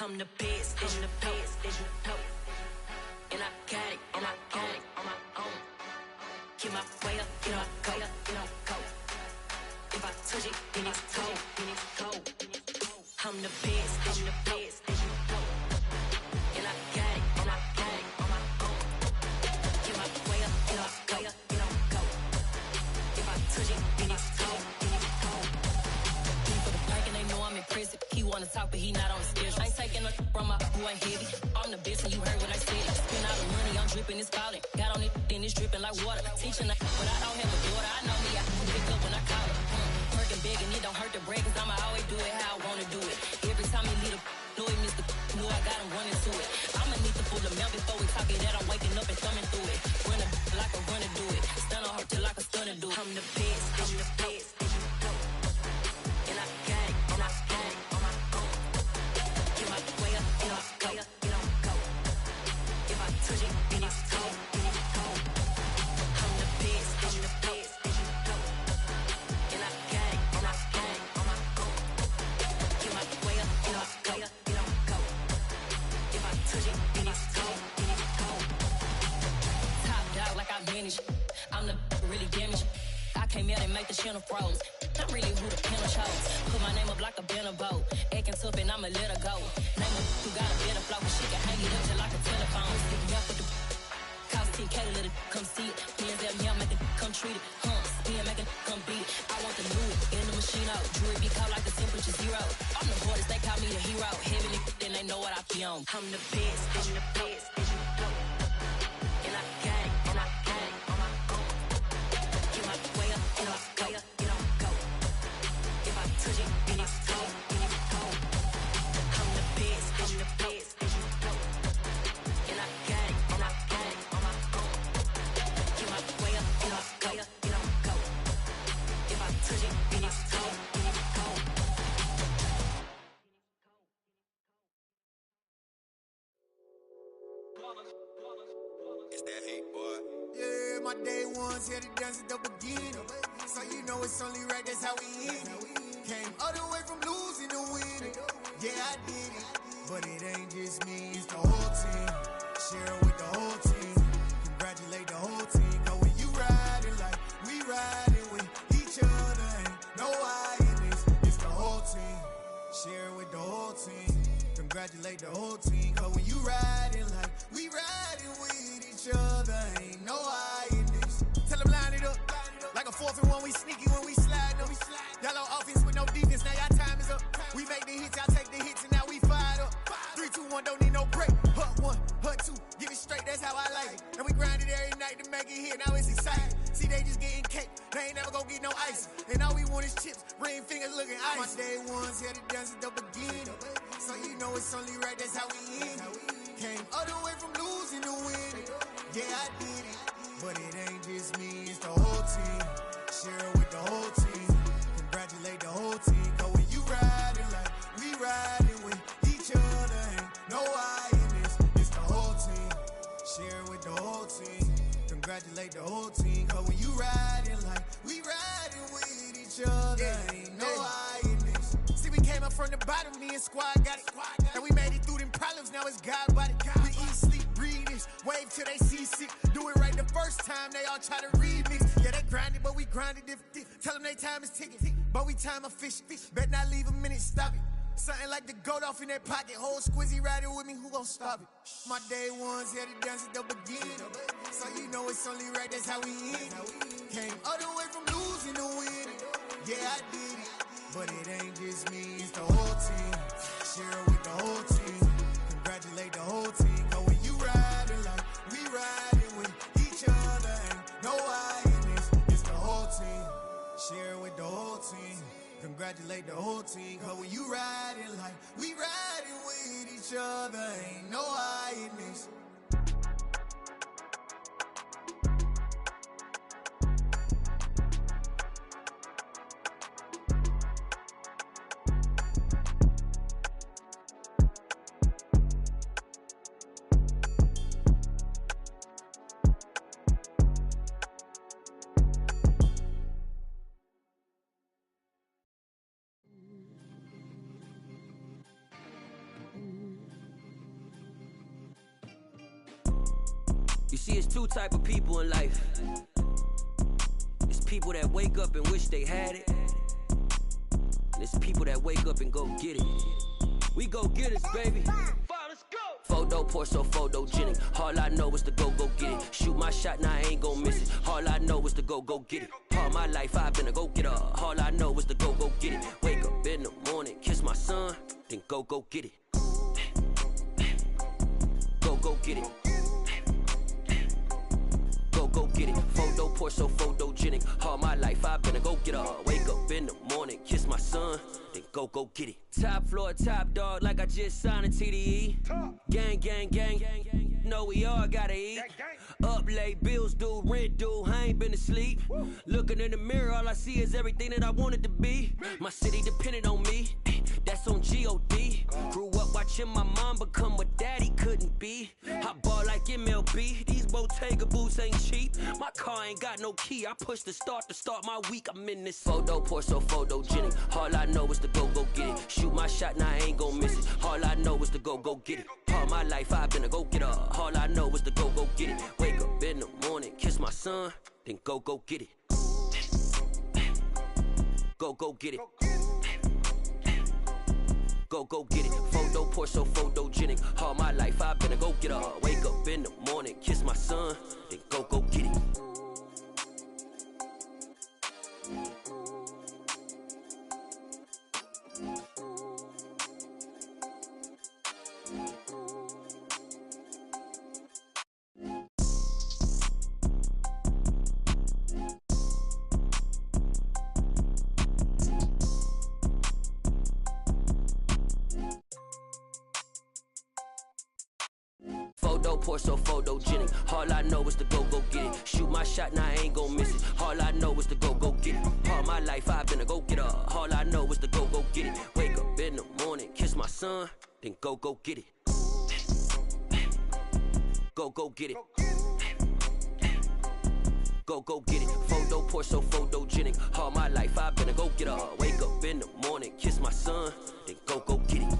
I'm the best, I'm the best, as you know. And I got it, and I got it on my own. Get my way up, get my go, get on go. If I touch it, then it's cold, then it's cold. I'm the best, I'm the best, as you know. And I got it, and I got it on my own. Get my way up, get my go, get on go. If I touch it, then it's cold, then it's cold. He for the bank and they know I'm impressive. He wanna talk, but he not on the schedule. I ain't taking nothing from my boy heavy. I'm the best and you heard what I said. Spend all the money, I'm dripping, it's falling. Got on it, then it's dripping like water. Teaching but I don't have a daughter. I know me, I can pick up when I call it. Working big and it don't hurt the break, cause I'ma always do it how I wanna do it. Every time he lead a know he missed the know I got him running to it. I'ma need to pull the mail before we talk it that I'm waking up and thumbing through it. Run a like a runner do it. Stun on her till like a stunner do it. I'm the best, I'm the best, as you know. And I got it, and I got it on my own. Get my way up, get my go, get on go. If I touch it, then it's cold, then it's cold. I'm the best, I'm the best, as you know. And I got it, and I got it on my own. Get my way up, get my go, get on go. If I touch it, then it's cold, then it's cold. Top dog like I manage. I'm the really damaged. I came out and make the channel froze. Not really who the panel chose. Put my name up like a banner boat. Acting tough and I'ma let her go. Name her who got a better flow, but she can hang it up just like a telephone. Stick me up with the cost 10K to let it come see it. Hands at me, I make it come treat it. Spin, make it come beat it. I want the new in the machine out. Jewelry be caught like the temperature zero. I'm the hardest, they call me the hero. Heavenly, then they know what I be on. I'm the best, I'm the best, as you know. And I got it, and I got it on my own. Get my way up, get my go, get on go. If I touch it, then it's cold, then it's cold. I'm the best, I'm the best, as you know. And I got it, and I got it on my own. Get my way up, get my go, get on go. If I touch it, then it's cold, then it's cold. It's that hate, boy. Yeah, my day ones here to dance at the beginning. So you know it's only right, that's how we end it. Came all the way from losing to winning. Yeah, I did it. But it ain't just me, it's the whole team. Share it with the whole team. Congratulate the whole team. Cause when you riding like we riding with each other, ain't no I in this. It's the whole team. Share it with the whole team. Congratulate the whole team. Cause when you riding like we riding with each other, ain't no I in this. Tell them line it up. Like a 4th and 1, we sneaky when we slide them. Y'all on offense with no defense, now y'all time is up. We make the hits, y'all take the hits, and now we fired up. 3, 2, 1, don't need no break. Hut 1, hut 2, give it straight, that's how I like it. And we grind it every night to make it hit, now it's exciting. See, they just getting cake, they ain't never gonna get no ice. And all we want is chips, ring fingers looking ice. My day ones here to dance at the beginning. So you know it's only right, that's how we end it. Came all the way from losing to winning. Yeah, I did it. But it ain't just me, it's the whole team. Share it with the whole team. Congratulate the whole team. Cause when you riding like we riding with each other, ain't no I in this. It's the whole team. Share it with the whole team. Congratulate the whole team. Cause when you riding like we riding with each other, ain't no I in this. See, we came up from the bottom, me and squad got it. And we made it through them problems, now it's God body. We eat, sleep, breathe this. Wave till they see sick. Do it right the first time, they all try to remix. Yeah, they grinded, but we grinded different. Tell them they time is ticking, but we time efficient. Bet not leave a minute, stop it. Something like the goat off in that pocket. Whole squizzy riding with me, who gon' stop it? My day ones here to dance at the beginning. So you know it's only right, that's how we end it. Came all the way from losing to winning. Yeah, I did it. But it ain't just me, it's the whole team. Share it with the whole team. Congratulate the whole team. Cause when you riding like we riding with each other, ain't no I in this. It's the whole team. Share it with the whole team. Congratulate the whole team. Cause when you riding like we riding with each other, ain't no I in this. see, it's two type of people in life. It's people that wake up and wish they had it. And it's people that wake up and go get it. We go get it, baby. Photo poor, so photogenic. All I know is to go get it. Shoot my shot, now I ain't gon' miss it. All I know is to go get it. All my life I've been a go-getter. All I know is to go get it. Wake up in the morning, kiss my son, then go get it. Go get it. Go get it. Photo poor, so photogenic. All my life I've been a go-getter. Wake up in the morning, kiss my son, then go get it. Top floor, top dog, like I just signed a TDE. Gang. Know we all gotta eat. Up late, bills due, rent due, I ain't been asleep. Looking in the mirror, all I see is everything that I wanted to be. My city depended on me, that's on G.O.D. Grew up watching my mom become what daddy couldn't be. I ball like MLB, these Bottega boots ain't cheap. My car ain't got no key, I push the start to start my week. I'm in this photo poor, so photogenic. All I know is to go get it. Shoot my shot, now I ain't gon' miss it. All I know is to go get it. All my life I've been a go-getter. All I know is to go get it. Wake up in the morning, kiss my son, then go get it. Go get it. Go get it. Photo poor, so photogenic. All my life I've been a go-getter. Wake up in the morning, kiss my son, then go get it. Photo poor, so photogenic. All I know is to go get it. Shoot my shot, now I ain't gon' miss it. All I know is to go get it. All my life I've been a go-getter. All I know is to go get it. Wake up in the morning, kiss my son, then go get it. Go get it. Go get it. Photo poor, so photogenic. All my life I've been a go-getter. Wake up in the morning, kiss my son, then go get it.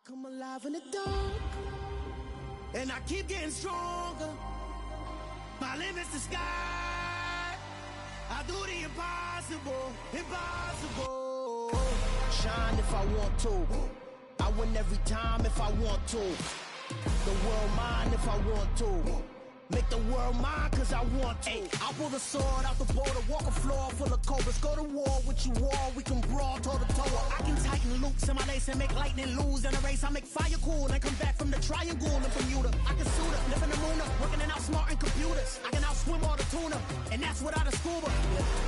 Come alive in the dark, and I keep getting stronger. My limit's the sky. I do the impossible. Shine if I want to. I win every time if I want to. The world mine if I want to. Make the world mine cause I want to. I pull the sword out the border, walk a floor full of cobras. Go to war with you all, we can brawl toe to toe. I can tighten loops in my lace and make lightning lose in a race. I make fire cool and come back from the triangle in Bermuda. I can suit up, live in the moon up, working and outsmarting computers. I can outswim all the tuna, and that's without a scuba.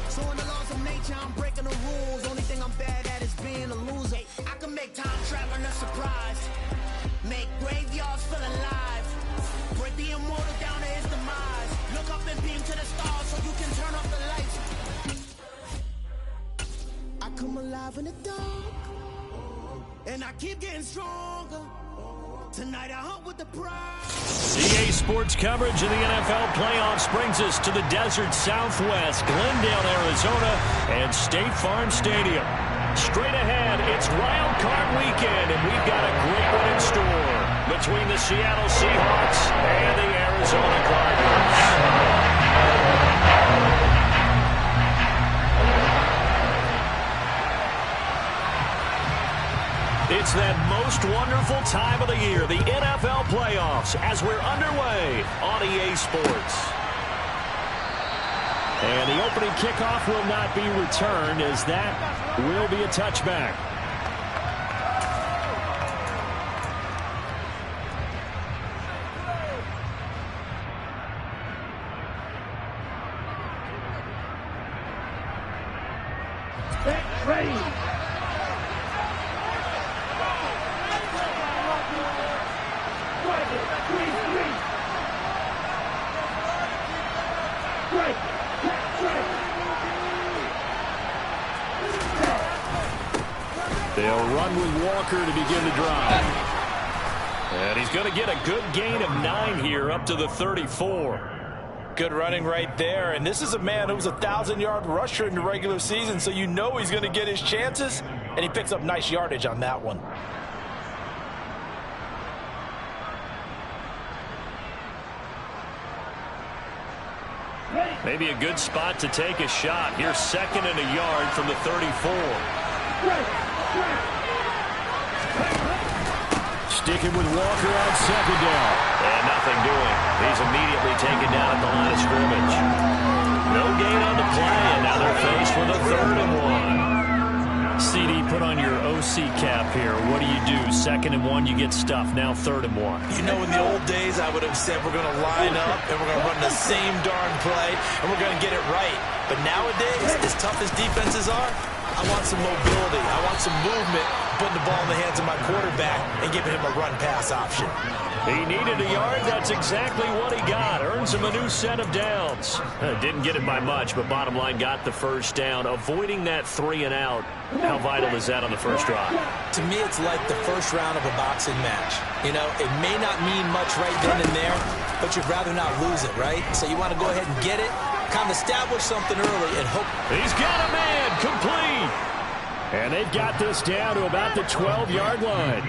So in the laws of nature, I'm breaking the rules. Only thing I'm bad at is being a loser. I can make time traveling a surprise. Make graveyards feel alive. Break the immortal down to his demise. Look up and beam to the stars so you can turn off the lights. I come alive in the dark, and I keep getting stronger. Tonight I hunt with the pride. EA Sports coverage of the NFL playoffs brings us to the desert Southwest, Glendale, Arizona, and State Farm Stadium. Straight ahead, it's Wild Card Weekend, and we've got a great one in store between the Seattle Seahawks and the Arizona Cardinals. It's that most wonderful time of the year, the NFL playoffs, as we're underway on EA Sports. And the opening kickoff will not be returned, as that will be a touchback. Ready. They'll run with Walker to begin the drive. And he's going to get a good gain of 9 here up to the 34. Good running right there. And this is a man who was a 1,000-yard rusher in the regular season, so you know he's going to get his chances and he picks up nice yardage on that one. Maybe a good spot to take a shot. Here's 2nd and a yard from the 34. Sticking with Walker on 2nd down. And nothing doing. He's immediately taken down at the line of scrimmage. No gain on the play, and now they're faced with a 3rd and 1. CD, put on your OC cap here. What do you do? 2nd and 1, you get stuffed. Now 3rd and 1. You know, in the old days, I would have said we're going to line up and we're going to run the same darn play and we're going to get it right. But nowadays, as tough as defenses are, I want some mobility. I want some movement, putting the ball in the hands of my quarterback and giving him a run-pass option. He needed a yard. That's exactly what he got. Earns him a new set of downs. Didn't get it by much, but bottom line got the first down. Avoiding that 3 and out. How vital is that on the first drive? To me, it's like the first round of a boxing match. You know, it may not mean much right then and there, but you'd rather not lose it, right? So you want to go ahead and get it, kind of establish something early and hope. He's got a man complete. And they've got this down to about the 12-yard line.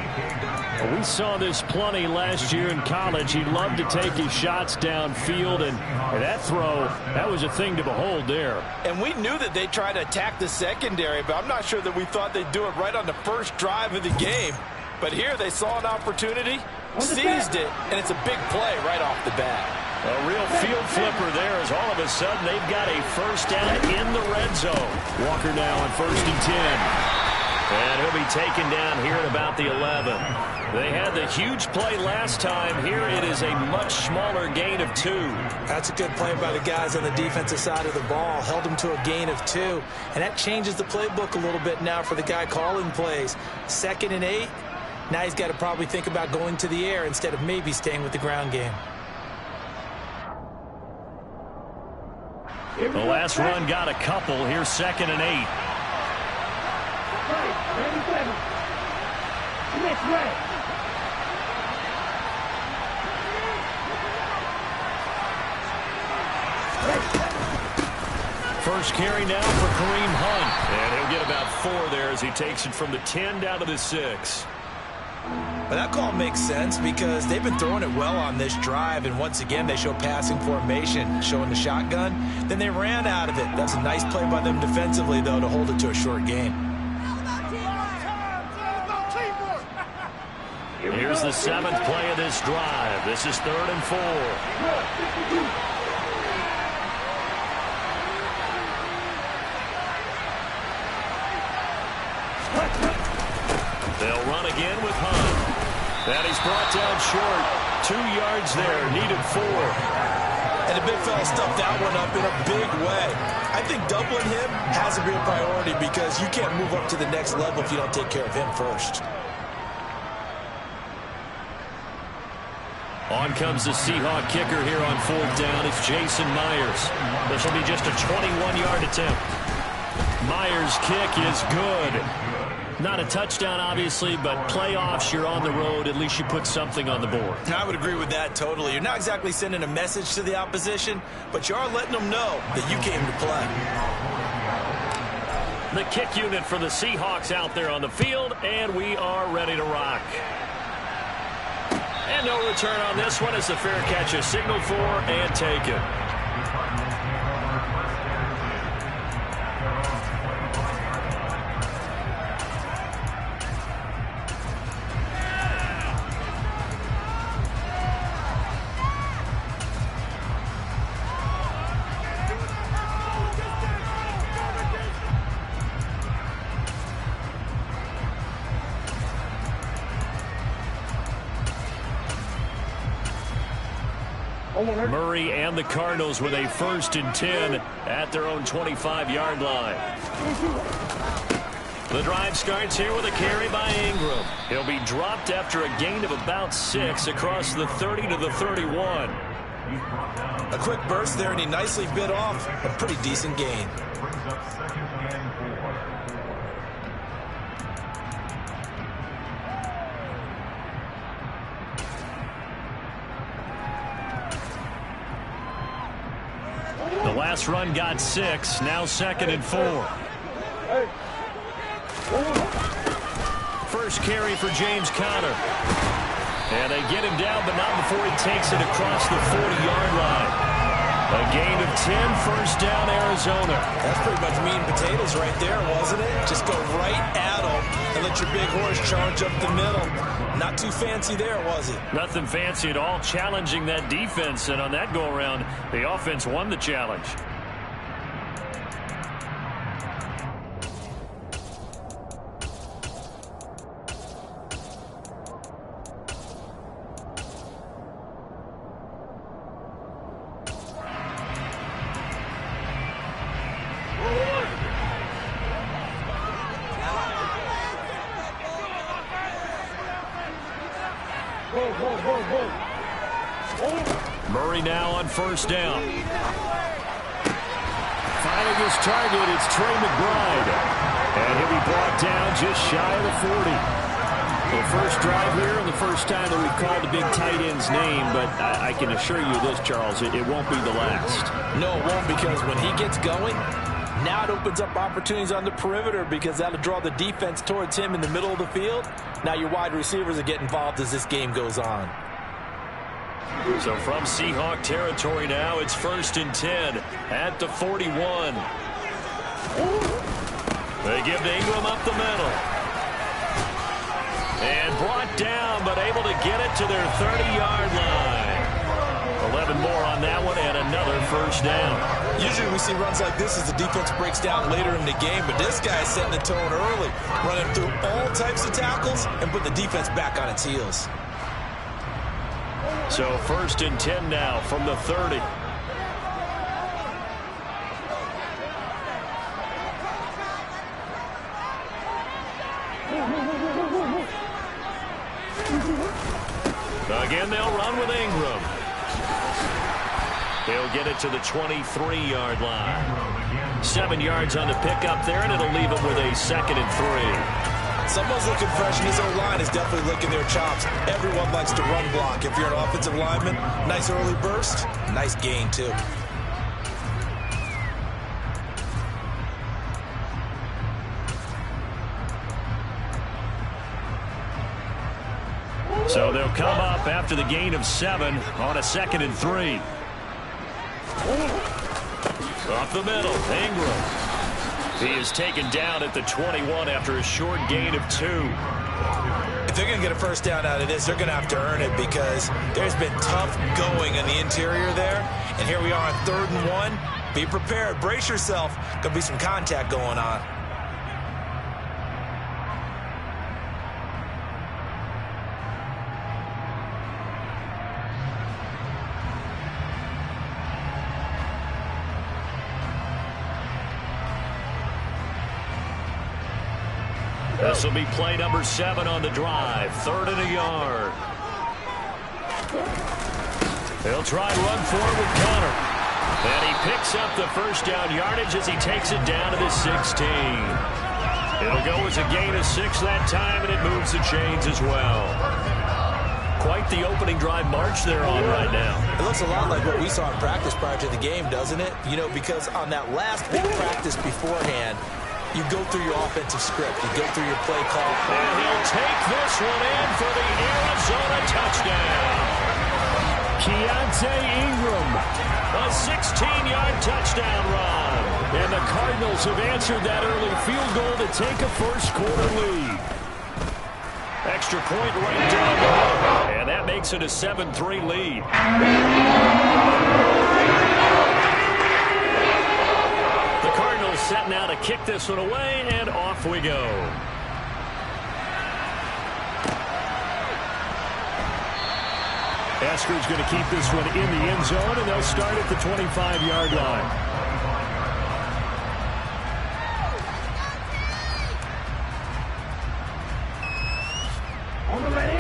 We saw this plenty last year in college. He loved to take his shots downfield, and that throw, that was a thing to behold there. And we knew that they tried to attack the secondary, but I'm not sure that we thought they'd do it right on the first drive of the game. But here they saw an opportunity, seized it, and it's a big play right off the bat. A real field flipper there as all of a sudden they've got a first down in the red zone. Walker now on 1st and 10. And he'll be taken down here at about the 11. They had the huge play last time. Here it is a much smaller gain of 2. That's a good play by the guys on the defensive side of the ball. Held them to a gain of 2. And that changes the playbook a little bit now for the guy calling plays. 2nd and 8. Now he's got to probably think about going to the air instead of maybe staying with the ground game. The last run got a couple. Here's 2nd and 8. First carry now for Kareem Hunt. And he'll get about 4 there as he takes it from the 10 down to the 6. But that call makes sense because they've been throwing it well on this drive, and once again they show passing formation, showing the shotgun. Then they ran out of it. That's a nice play by them defensively, though, to hold it to a short gain. Here's the 7th play of this drive. This is 3rd and 4. They'll run again with Hunt. And he's brought down short. 2 yards there. Needed 4. And the big fella stuffed that one up in a big way. I think doubling him has to be a priority because you can't move up to the next level if you don't take care of him first. On comes the Seahawk kicker here on 4th down. It's Jason Myers. This will be just a 21-yard attempt. Myers' kick is good. Not a touchdown, obviously, but playoffs, you're on the road. At least you put something on the board. I would agree with that totally. You're not exactly sending a message to the opposition, but you are letting them know that you came to play. The kick unit for the Seahawks out there on the field, and we are ready to rock. And no return on this one as the fair catch is signaled for and taken. Murray and the Cardinals with a 1st and 10 at their own 25-yard line. The drive starts here with a carry by Ingram. He'll be dropped after a gain of about 6 across the 30 to the 31. A quick burst there, and he nicely bit off a pretty decent gain. The last run got 6. Now 2nd and 4. First carry for James Conner. And they get him down, but not before he takes it across the 40-yard line. A gain of 10, first down, Arizona. That's pretty much meat and potatoes right there, wasn't it? Just go right at them and let your big horse charge up the middle. Not too fancy there, was it? Nothing fancy at all, challenging that defense. And on that go-around, the offense won the challenge. Murray now on first down. Finding his target, it's Trey McBride. And he'll be brought down just shy of the 40. The first drive here and the first time that we've called the big tight end's name, but I can assure you this, Charles, it won't be the last. No, it won't, because when he gets going, now it opens up opportunities on the perimeter because that'll draw the defense towards him in the middle of the field. Now your wide receivers will get involved as this game goes on. So from Seahawk territory now, it's 1st and 10 at the 41. They give to Ingram up the middle. And brought down, but able to get it to their 30-yard line. 11 more on that one and another first down. Usually we see runs like this as the defense breaks down later in the game, but this guy is setting the tone early, running through all types of tackles and put the defense back on its heels. So 1st and 10 now from the 30. Again, they'll run with Ingram. They'll get it to the 23-yard line. 7 yards on the pickup there, and it'll leave it with a 2nd and 3. Someone's looking fresh, and his own line is definitely licking their chops. Everyone likes to run block. If you're an offensive lineman, nice early burst, nice gain, too. So they'll come up after the gain of 7 on a 2nd and 3. Off the middle, Ingram. He is taken down at the 21 after a short gain of 2. If they're going to get a first down out of this, they're going to have to earn it because there's been tough going in the interior there. And here we are on 3rd and 1. Be prepared. Brace yourself. Going to be some contact going on. This will be play number 7 on the drive. 3rd and a yard. They'll try and run forward with Conner. And he picks up the first down yardage as he takes it down to the 16. It'll go as a gain of 6 that time, and it moves the chains as well. Quite the opening drive march they're on right now. It looks a lot like what we saw in practice prior to the game, doesn't it? You know, because on that last big practice beforehand, you go through your offensive script. You go through your play call. And he'll take this one in for the Arizona touchdown. Keontae Ingram, a 16-yard touchdown run. And the Cardinals have answered that early field goal to take a first-quarter lead. Extra point right down the middle. And that makes it a 7-3 lead. Set now to kick this one away, and off we go. Esker's going to keep this one in the end zone, and they'll start at the 25-yard line.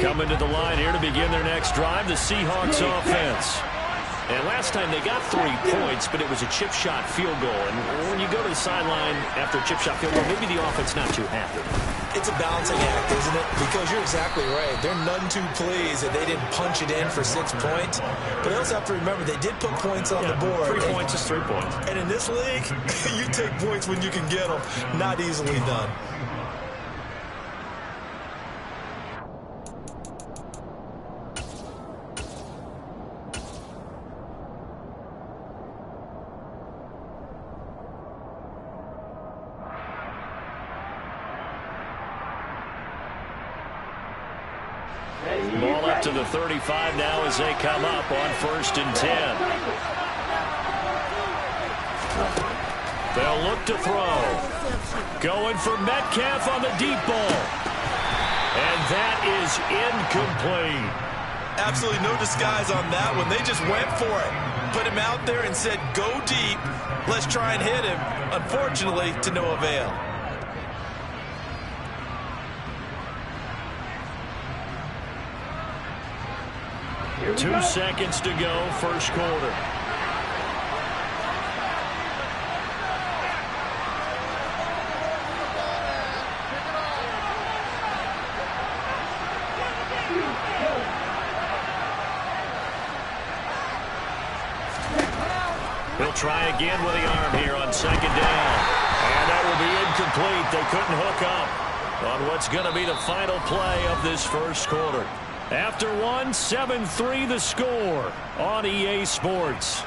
Coming to the line here to begin their next drive, the Seahawks offense. And last time they got 3 points, but it was a chip shot field goal. And when you go to the sideline after a chip shot field goal, maybe the offense not too happy. It's a balancing act, isn't it? Because you're exactly right. They're none too pleased that they didn't punch it in for 6 points. But they also have to remember they did put points on the board. 3 points is 3 points. And in this league, you take points when you can get them. Not easily done. to the 35 now as they come up on 1st and 10. They'll look to throw. Going for Metcalf on the deep ball. And that is incomplete. Absolutely no disguise on that one. They just went for it. Put him out there and said, go deep. Let's try and hit him. Unfortunately, to no avail. Two seconds to go, first quarter. He'll try again with the arm here on 2nd down. And that will be incomplete. They couldn't hook up on what's going to be the final play of this first quarter. After one, 7-3 the score on EA Sports.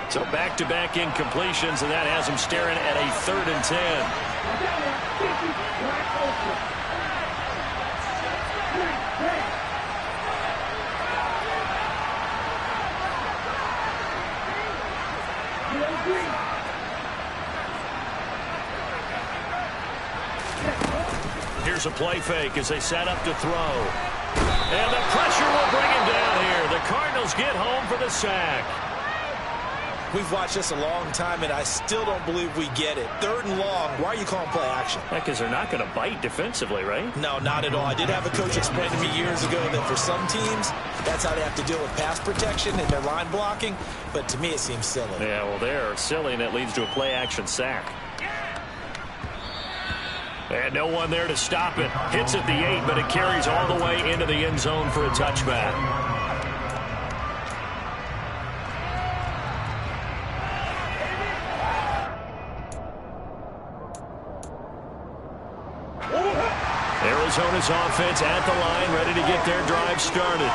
So back-to-back incompletions, and that has him staring at a 3rd and 10. Here's a play fake as they set up to throw. And the pressure will bring him down here. The Cardinals get home for the sack. We've watched this a long time, and I still don't believe we get it. 3rd and long. Why are you calling play action? Because they're not going to bite defensively, right? No, not at all. I did have a coach explain to me years ago that for some teams, that's how they have to deal with pass protection and their line blocking. But to me, it seems silly. Yeah, well, they're silly, and it leads to a play action sack. And no one there to stop it. Hits at the 8, but it carries all the way into the end zone for a touchback. Arizona's offense at the line, ready to get their drive started.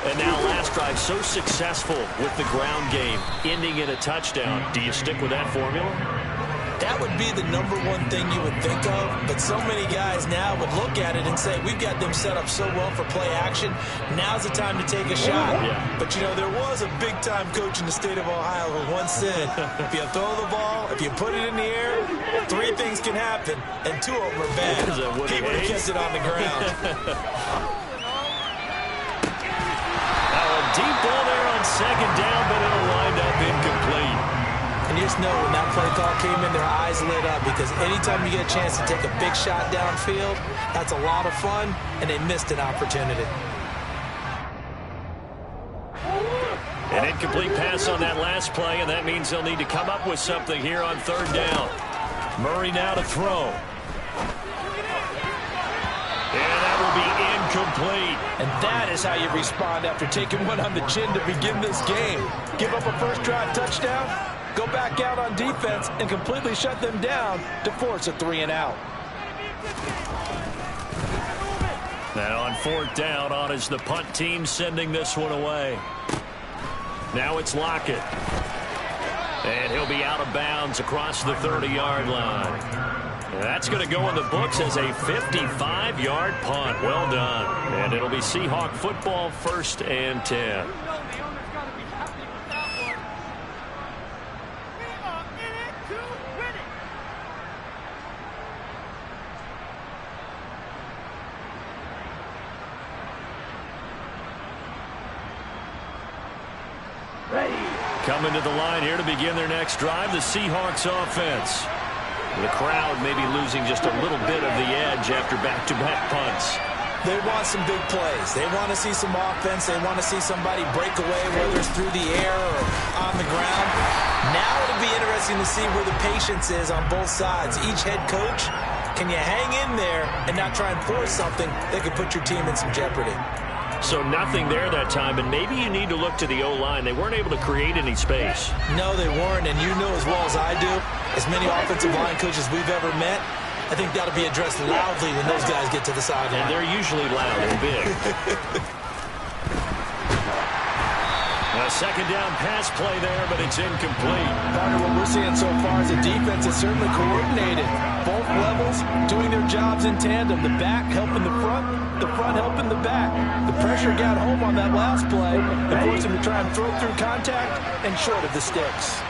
And now last drive so successful with the ground game, ending in a touchdown. Do you stick with that formula? That would be the #1 thing you would think of, but so many guys now would look at it and say, we've got them set up so well for play action, now's the time to take a shot. Yeah. But, you know, there was a big-time coach in the state of Ohio who once said, if you throw the ball, if you put it in the air, 3 things can happen, and 2 of them are bad. He would have kept it on the ground. Deep ball there on 2nd down, but it'll wind up incomplete. And you just know when that play call came in, their eyes lit up, because anytime you get a chance to take a big shot downfield, that's a lot of fun, and they missed an opportunity. An incomplete pass on that last play, and that means they'll need to come up with something here on 3rd down. Murray now to throw. And that will be incomplete. And that is how you respond after taking one on the chin to begin this game. Give up a first-drive touchdown, go back out on defense, and completely shut them down to force a 3-and-out. Now on 4th down, on is the punt team sending this one away. Now it's Lockett. And he'll be out of bounds across the 30-yard line. That's going to go in the books as a 55-yard punt. Well done. And it'll be Seahawk football, 1st and 10. Coming to the line here to begin their next drive, the Seahawks offense. The crowd maybe losing just a little bit of the edge after back-to-back punts. They want some big plays. They want to see some offense. They want to see somebody break away, whether it's through the air or on the ground. Now it'll be interesting to see where the patience is on both sides. Each head coach, can you hang in there and not try and force something that could put your team in some jeopardy? So nothing there that time, and maybe you need to look to the O-line. They weren't able to create any space. No, they weren't, and you know as well as I do, as many offensive line coaches we've ever met, I think that'll be addressed loudly when those guys get to the sideline. And they're usually loud and big. A second down pass play there, but it's incomplete. Partner, what we're seeing so far is the defense is certainly coordinated. Both levels doing their jobs in tandem. The back helping the front helping the back. The pressure got home on that last play and forced him to try and throw through contact and short of the sticks.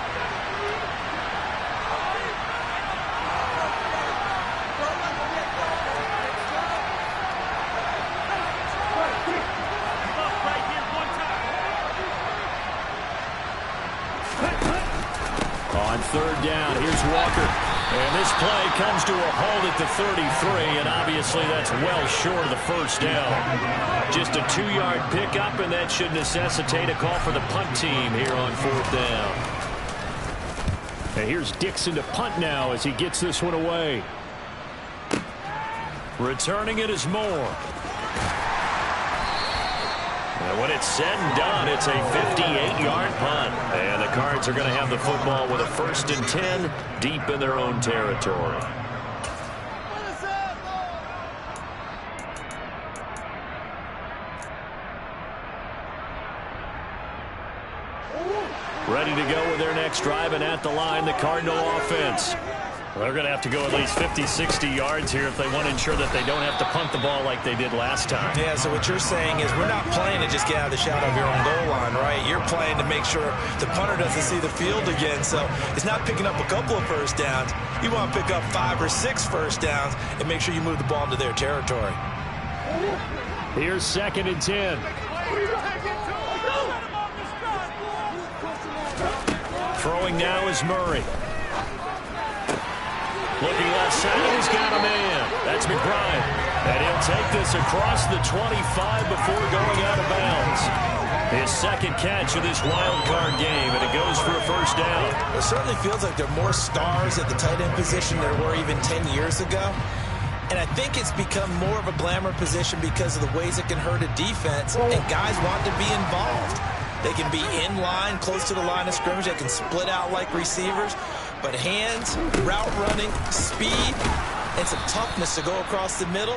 On third down, here's Walker. And this play comes to a halt at the 33, and obviously that's well short of the first down. Just a 2-yard pickup, and that should necessitate a call for the punt team here on fourth down. And here's Dixon to punt now as he gets this one away. Returning it is Moore. And when it's said and done, it's a 58-yard punt. And the Cards are going to have the football with a 1st and 10 deep in their own territory. Ready to go with their next drive, and at the line, the Cardinal offense. They're going to have to go at least 50, 60 yards here if they want to ensure that they don't have to punt the ball like they did last time. Yeah, so what you're saying is we're not playing to just get out of the shadow of your own goal line, right? You're playing to make sure the punter doesn't see the field again. So it's not picking up a couple of first downs. You want to pick up 5 or 6 first downs and make sure you move the ball into their territory. Here's 2nd and 10. Throwing now is Murray. Looking left side, he's got a man. That's McBride. And he'll take this across the 25 before going out of bounds. His 2nd catch of this wild card game, and it goes for a first down. It certainly feels like there are more stars at the tight end position than there were even 10 years ago. And I think it's become more of a glamour position because of the ways it can hurt a defense, and guys want to be involved. They can be in line, close to the line of scrimmage. They can split out like receivers. But hands, route running, speed, and some toughness to go across the middle,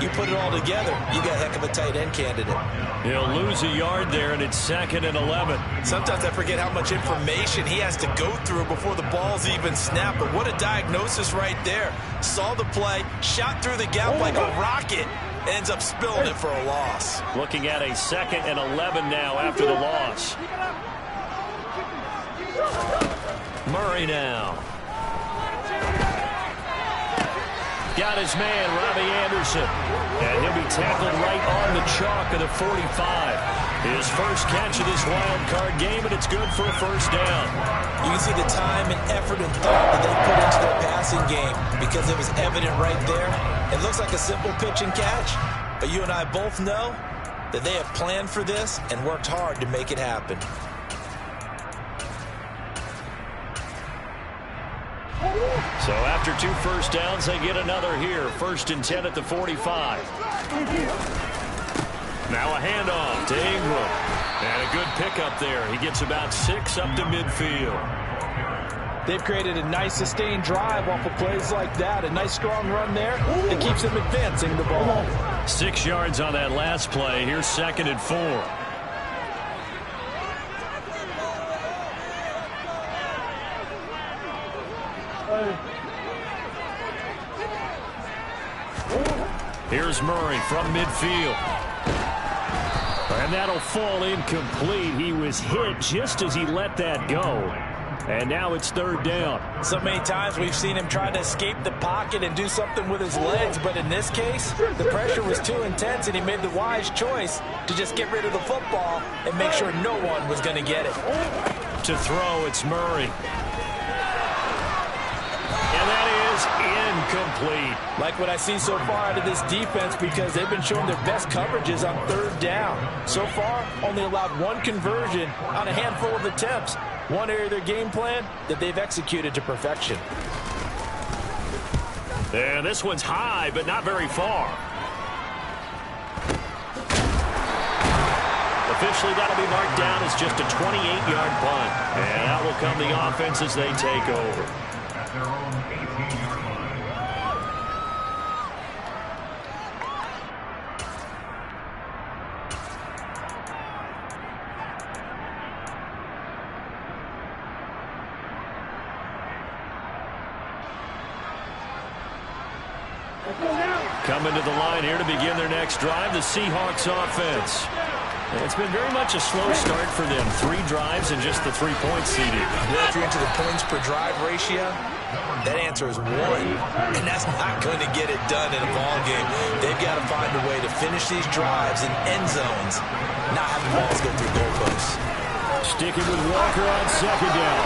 you put it all together, you got a heck of a tight end candidate. He'll lose a yard there, and it's 2nd and 11. Sometimes I forget how much information he has to go through before the ball's even snapped. But what a diagnosis right there. Saw the play, shot through the gap like a rocket, ends up spilling it for a loss. Looking at a 2nd and 11 now after the loss. Murray now. Got his man, Robbie Anderson. And he'll be tackled right on the chalk of the 45. His first catch of this wild card game, and it's good for a first down. You can see the time and effort and thought that they put into their passing game because it was evident right there. It looks like a simple pitch and catch, but you and I both know that they have planned for this and worked hard to make it happen. So after 2 first downs, they get another here. 1st and 10 at the 45. Now a handoff to Ingram. And a good pickup there. He gets about 6 up to midfield. They've created a nice sustained drive off of plays like that. A nice strong run there that keeps them advancing the ball. 6 yards on that last play. Here's 2nd and 4. Here's Murray from midfield. And that'll fall incomplete. He was hit just as he let that go. And now it's 3rd down. So many times we've seen him try to escape the pocket and do something with his legs. But in this case, the pressure was too intense, and he made the wise choice to just get rid of the football and make sure no one was going to get it. To throw, it's Murray. And that is incomplete. Like what I see so far out of this defense, because they've been showing their best coverages on 3rd down. So far, only allowed 1 conversion on a handful of attempts. One area of their game plan that they've executed to perfection. And this one's high, but not very far. officially that'll be marked down as just a 28-yard punt. And out will come the offense as they take over. At their own 18-yard line. Coming to the line here to begin their next drive, the Seahawks offense. It's been very much a slow start for them. 3 drives and just the 3-point seeding. Well, if you're into the points per drive ratio, that answer is 1. And that's not going to get it done in a ball game. They've got to find a way to finish these drives in end zones, not have the balls go through goalposts. Sticking with Walker on second down.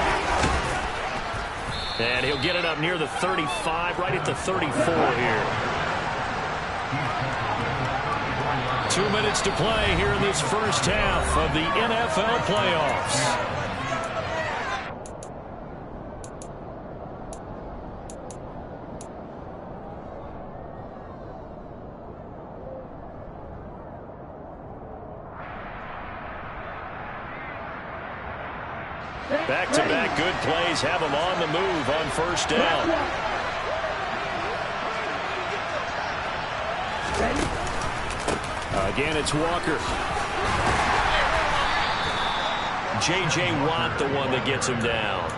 And he'll get it up near the 35, right at the 34 here. 2 minutes to play here in this first half of the NFL playoffs. Back-to-back good plays have them on the move on first down. Again, it's Walker. J.J. Watt, the one that gets him down.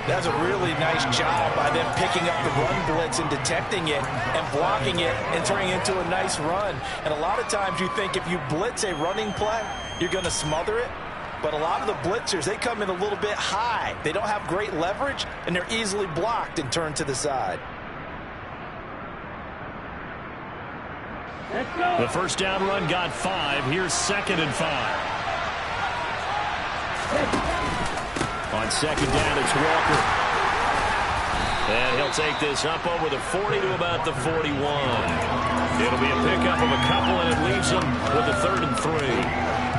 That's a really nice job by them picking up the run blitz and detecting it and blocking it and turning it into a nice run. And a lot of times you think if you blitz a running play, you're going to smother it. But a lot of the blitzers, they come in a little bit high. They don't have great leverage, and they're easily blocked and turned to the side. The first down run got 5. Here's 2nd and 5. On second down, it's Walker. And he'll take this up over the 40 to about the 41. It'll be a pickup of a couple, and it leaves them with a 3rd and 3.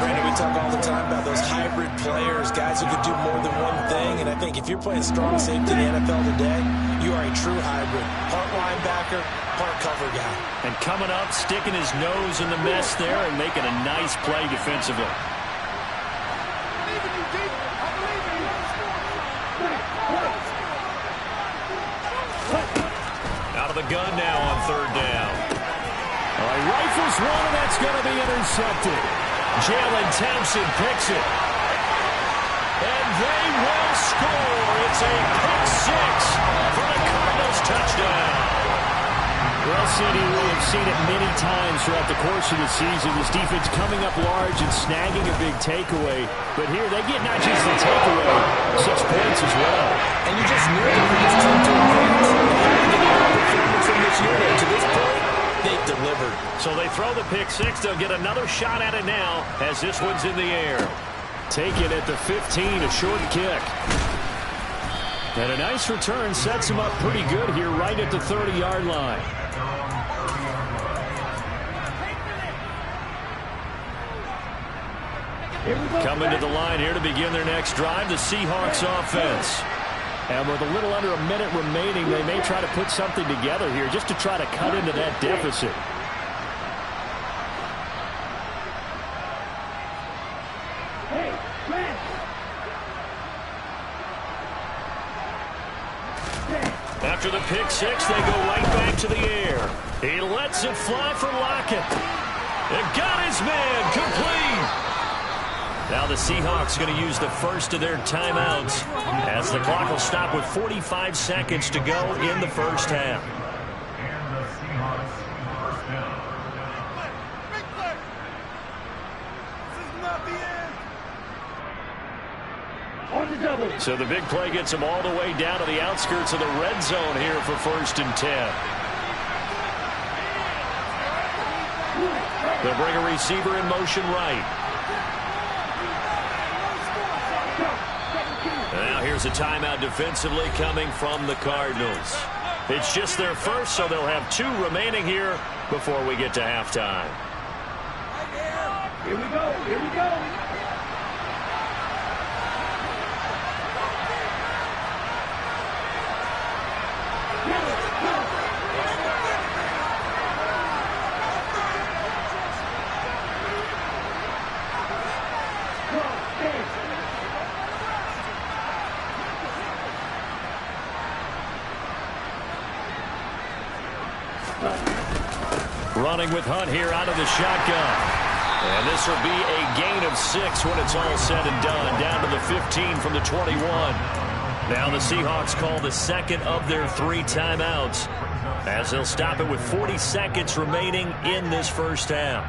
Brandon, we talk all the time about those hybrid players, guys who can do more than one thing. And I think if you're playing strong safety in the NFL today, you are a true hybrid. Part linebacker, part cover guy. And coming up, sticking his nose in the mess there and making a nice play defensively. Out of the gun now on 3rd down. He rifles one, and that's going to be intercepted. Jalen Thompson picks it. And they will score. It's a pick 6 for the Cardinals touchdown. Well, CD, we have seen it many times throughout the course of the season. This defense coming up large and snagging a big takeaway. But here they get not just the takeaway, 6 points as well. And you just knew that for this team to advance. They had to get a performance from this unit. To this point, they've delivered. So they throw the pick 6. They'll get another shot at it now as this one's in the air. Take it at the 15, a short kick. And a nice return sets him up pretty good here right at the 30-yard line. Coming to the line here to begin their next drive, the Seahawks offense. And with a little under a minute remaining, they may try to put something together here just to try to cut into that deficit. After the pick 6, they go right back to the air. He lets it fly for Lockett. And got his man complete. Now the Seahawks going to use the first of their timeouts as the clock will stop with 45 seconds to go in the first half. And the Seahawks first down. So the big play gets them all the way down to the outskirts of the red zone here for 1st and 10. They'll bring a receiver in motion right. Now here's a timeout defensively coming from the Cardinals. It's just their first, so they'll have 2 remaining here before we get to halftime. Here we go. Here we go. running with Hunt here out of the shotgun. And this will be a gain of 6 when it's all said and done. Down to the 15 from the 21. Now the Seahawks call the second of their 3 timeouts, as they'll stop it with 40 seconds remaining in this first half.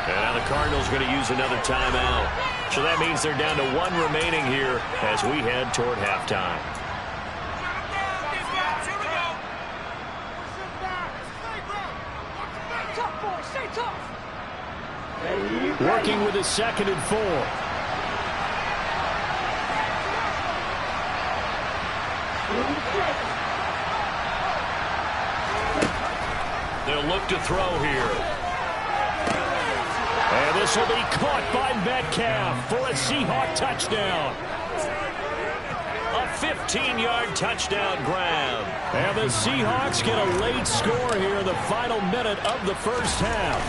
And now the Cardinals going to use another timeout. So that means they're down to 1 remaining here as we head toward halftime. Working with a 2nd and 4. They'll look to throw here. And this will be caught by Metcalf for a Seahawk touchdown. A 15-yard touchdown grab. And the Seahawks get a late score here in the final minute of the first half.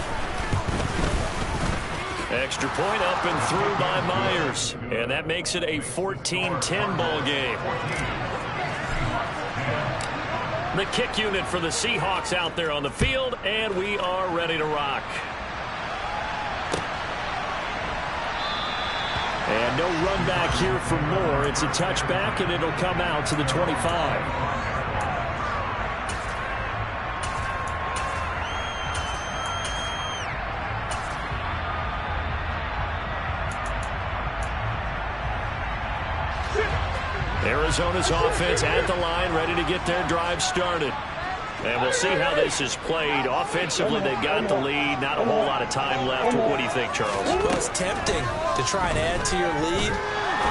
Extra point up and through by Myers. And that makes it a 14-10 ball game. The kick unit for the Seahawks out there on the field, and we are ready to rock. And no run back here for more. It's a touchback, and it'll come out to the 25. Arizona's offense at the line, ready to get their drive started. And we'll see how this is played. Offensively, they've got the lead. Not a whole lot of time left. What do you think, Charles? Well, it's tempting to try and add to your lead,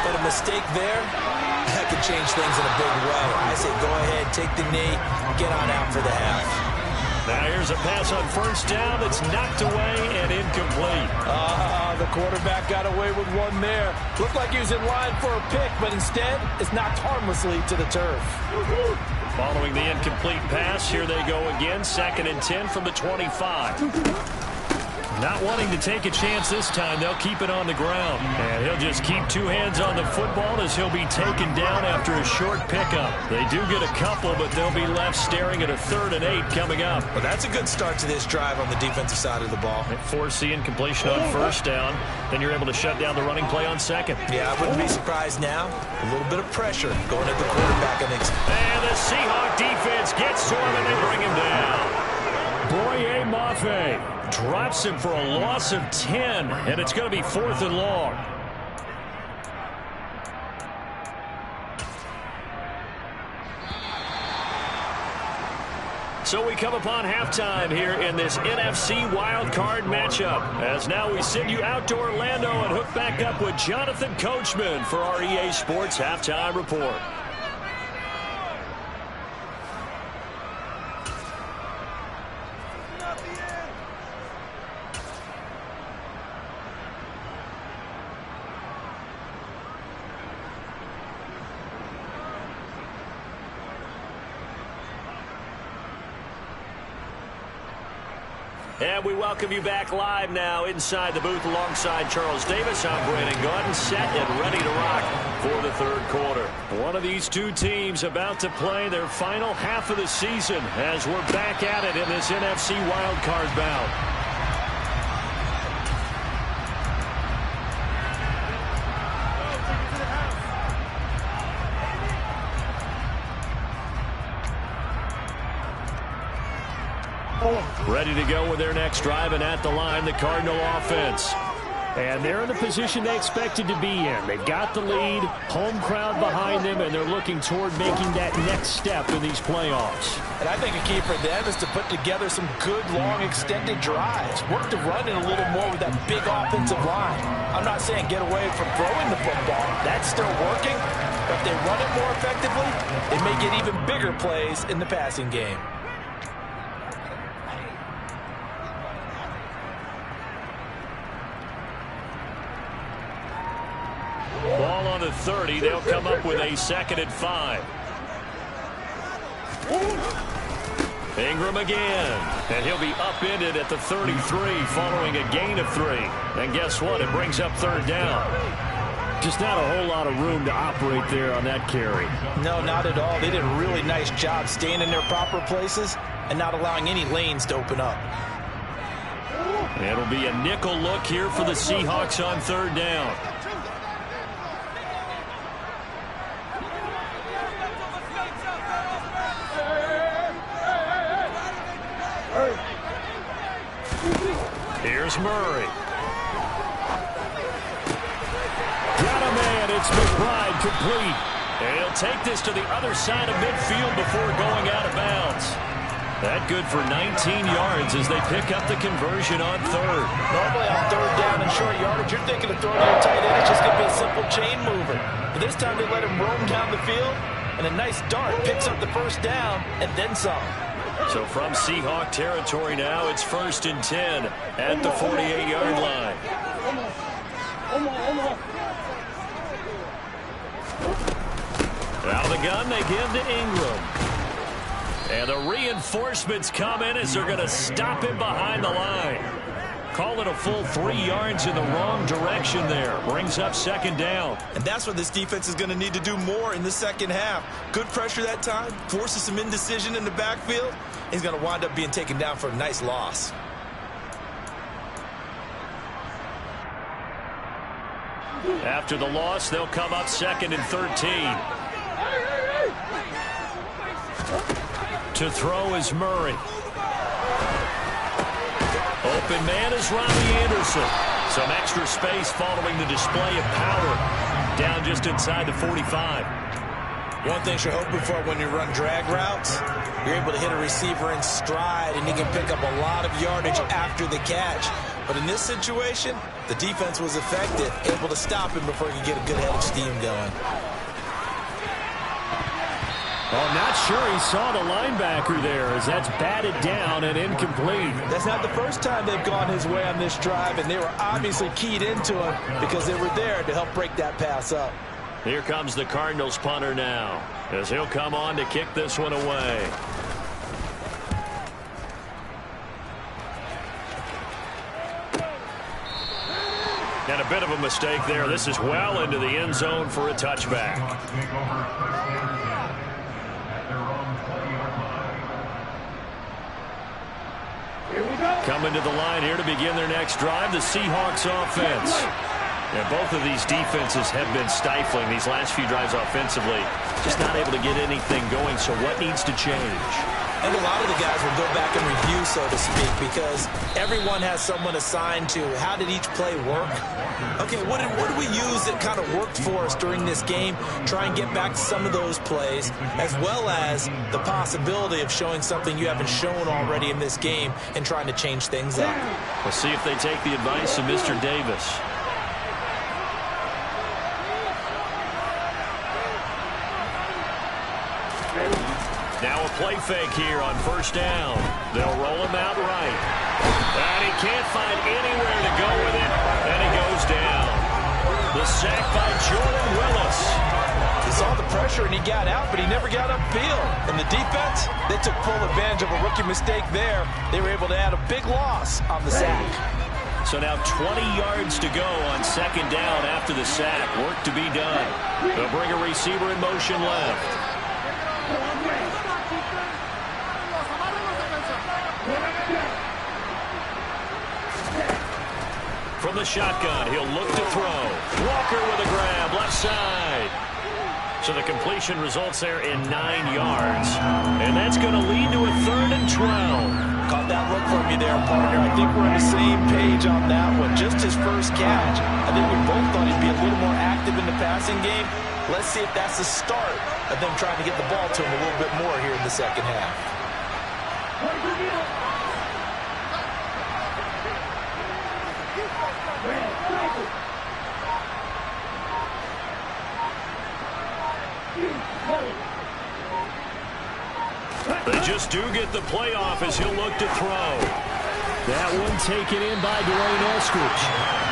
but a mistake there, that could change things in a big way. I say go ahead, take the knee, get on out for the half. Now here's a pass on first down that's knocked away and incomplete. The quarterback got away with one there. Looked like he was in line for a pick, but instead it's knocked harmlessly to the turf. Following the incomplete pass, here they go again. 2nd and 10 from the 25. Not wanting to take a chance this time, they'll keep it on the ground. And he'll just keep 2 hands on the football as he'll be taken down after a short pickup. They do get a couple, but they'll be left staring at a 3rd and 8 coming up. Well, that's a good start to this drive on the defensive side of the ball. They force the incompletion on first down. Then you're able to shut down the running play on 2nd. Yeah, I wouldn't be surprised now. A little bit of pressure going at the quarterback. And the Seahawk defense gets to him, and they bring him down. Boye Mafe drops him for a loss of 10, and it's going to be 4th and long. So we come upon halftime here in this NFC wildcard matchup, as now we send you out to Orlando and hook back up with Jonathan Coachman for our EA Sports Halftime Report. And we welcome you back live now inside the booth alongside Charles Davis. I'm Brandon Gaudin, set and ready to rock for the 3rd quarter. One of these 2 teams about to play their final half of the season as we're back at it in this NFC wildcard bout. Ready to go with their next drive, and at the line, the Cardinal offense. And they're in the position they expected to be in. They've got the lead, home crowd behind them, and they're looking toward making that next step in these playoffs. And I think a key for them is to put together some good, long, extended drives. Work the run in a little more with that big offensive line. I'm not saying get away from throwing the football. That's still working. But if they run it more effectively, they may get even bigger plays in the passing game. Ball on the 30. They'll come up with a 2nd and 5. Ingram again. And he'll be upended at the 33 following a gain of 3. And guess what? It brings up third down. Just not a whole lot of room to operate there on that carry. No, not at all. They did a really nice job staying in their proper places and not allowing any lanes to open up. It'll be a nickel look here for the Seahawks on third down. Here's Murray. Got a man. It's McBride complete. And he'll take this to the other side of midfield before going out of bounds. That good for 19 yards as they pick up the conversion on third. Normally on third down and short yardage, you're thinking of throwing your tight end. It's just going to be a simple chain mover. But this time they let him roam down the field, and a nice dart picks up the first down and then some. So from Seahawk territory now, it's 1st and 10 at the 48-yard line. Out of the gun, they give to Ingram. And the reinforcements come in as they're going to stop him behind the line. Call it a full 3 yards in the wrong direction there. Brings up second down. And that's what this defense is going to need to do more in the second half. Good pressure that time, forces some indecision in the backfield. He's going to wind up being taken down for a nice loss. After the loss, they'll come up 2nd and 13. To throw is Murray. Open man is Robbie Anderson. Some extra space following the display of power. Down just inside the 45. One thing you're hoping for when you run drag routes, you're able to hit a receiver in stride, and he can pick up a lot of yardage after the catch. But in this situation, the defense was effective, able to stop him before he could get a good head of steam going. Oh, not sure he saw the linebacker there as that's batted down and incomplete. That's not the first time they've gone his way on this drive, and they were obviously keyed into him because they were there to help break that pass up. Here comes the Cardinals punter now as he'll come on to kick this one away. And a bit of a mistake there. This is well into the end zone for a touchback. Coming to the line here to begin their next drive, the Seahawks offense. And both of these defenses have been stifling these last few drives offensively. Just not able to get anything going, so what needs to change? And a lot of the guys will go back and review, so to speak, because everyone has someone assigned to how did each play work. Okay, what did we use that kind of worked for us during this game? Try and get back to some of those plays, as well as the possibility of showing something you haven't shown already in this game and trying to change things up. We'll see if they take the advice of Mr. Davis. Now a play fake here on first down. They'll roll him out right. And he can't find anywhere to go with it. And he goes down. The sack by Jordan Willis. He saw the pressure and he got out, but he never got upfield. And the defense, they took full advantage of a rookie mistake there. They were able to add a big loss on the sack. So now 20 yards to go on second down after the sack. Work to be done. They'll bring a receiver in motion left. From the shotgun, he'll look to throw. Walker with a grab, left side. So the completion results there in 9 yards. And that's going to lead to a 3rd and 12. Caught that look from you there, partner. I think we're on the same page on that one. Just his first catch. I think we both thought he'd be a little more active in the passing game. Let's see if that's the start of them trying to get the ball to him a little bit more here in the second half. They just do get the playoff as he'll look to throw. That one taken in by Dwayne Eskridge.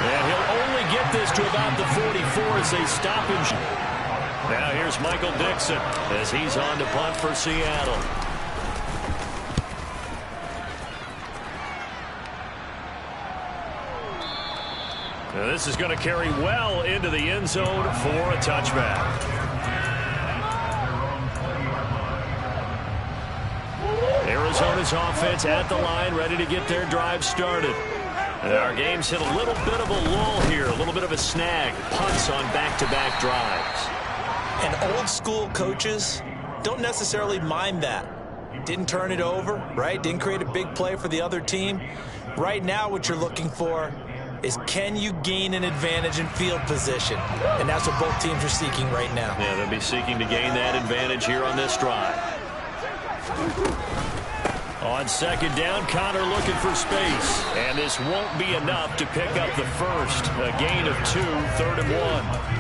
And he'll only get this to about the 44 as they stop him. Now here's Michael Dixon as he's on to punt for Seattle. And this is going to carry well into the end zone for a touchback. Arizona's offense at the line, ready to get their drive started. And our game's hit a little bit of a lull here, a little bit of a snag. Punts on back-to-back drives. And old-school coaches don't necessarily mind that. Didn't turn it over, right? Didn't create a big play for the other team. Right now what you're looking for is, can you gain an advantage in field position? And that's what both teams are seeking right now. Yeah, they'll be seeking to gain that advantage here on this drive. On second down, Connor looking for space. And this won't be enough to pick up the first. A gain of 2, 3rd and 1.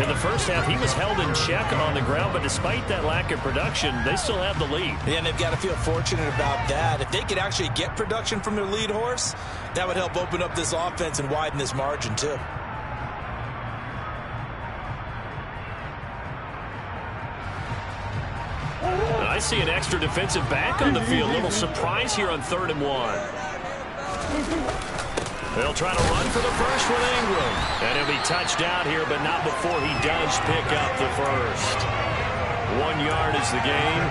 In the first half, he was held in check on the ground, but despite that lack of production, they still have the lead. Yeah, and they've got to feel fortunate about that. If they could actually get production from their lead horse, that would help open up this offense and widen this margin, too. I see an extra defensive back on the field. A little surprise here on 3rd and 1. They'll try to run for the first with Ingram. And he'll be touched out here, but not before he does pick up the first. 1 yard is the gain.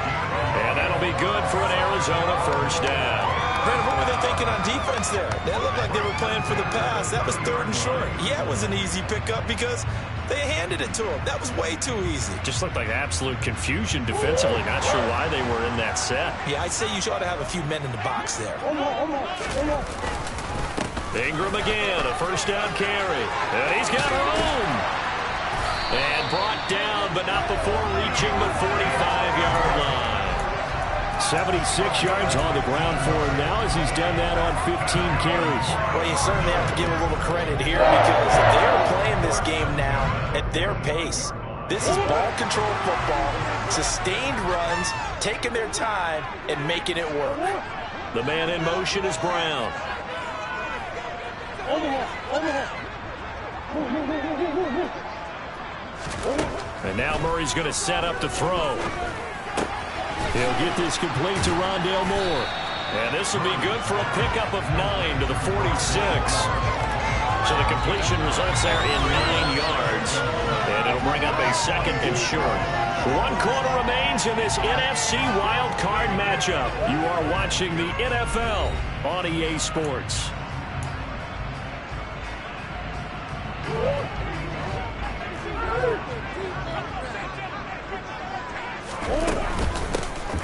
And that'll be good for an Arizona first down. Brandon, what were they thinking on defense there? That looked like they were playing for the pass. That was 3rd and short. Yeah, it was an easy pickup because they handed it to him. That was way too easy. Just looked like absolute confusion defensively. Not sure why they were in that set. Yeah, I'd say you ought to have a few men in the box there. Ingram again, a first down carry. And he's got room. And brought down, but not before reaching the 45-yard line. 76 yards on the ground for him now as he's done that on 15 carries. Well, you certainly have to give a little credit here because they're playing this game now at their pace. This is ball control football, sustained runs, taking their time, and making it work. The man in motion is Brown. And now Murray's going to set up to throw. He'll get this complete to Rondale Moore. And this will be good for a pickup of 9 to the 46. So the completion results there in 9 yards. And it'll bring up a 2nd and short. 1 quarter remains in this NFC wild card matchup. You are watching the NFL on EA Sports.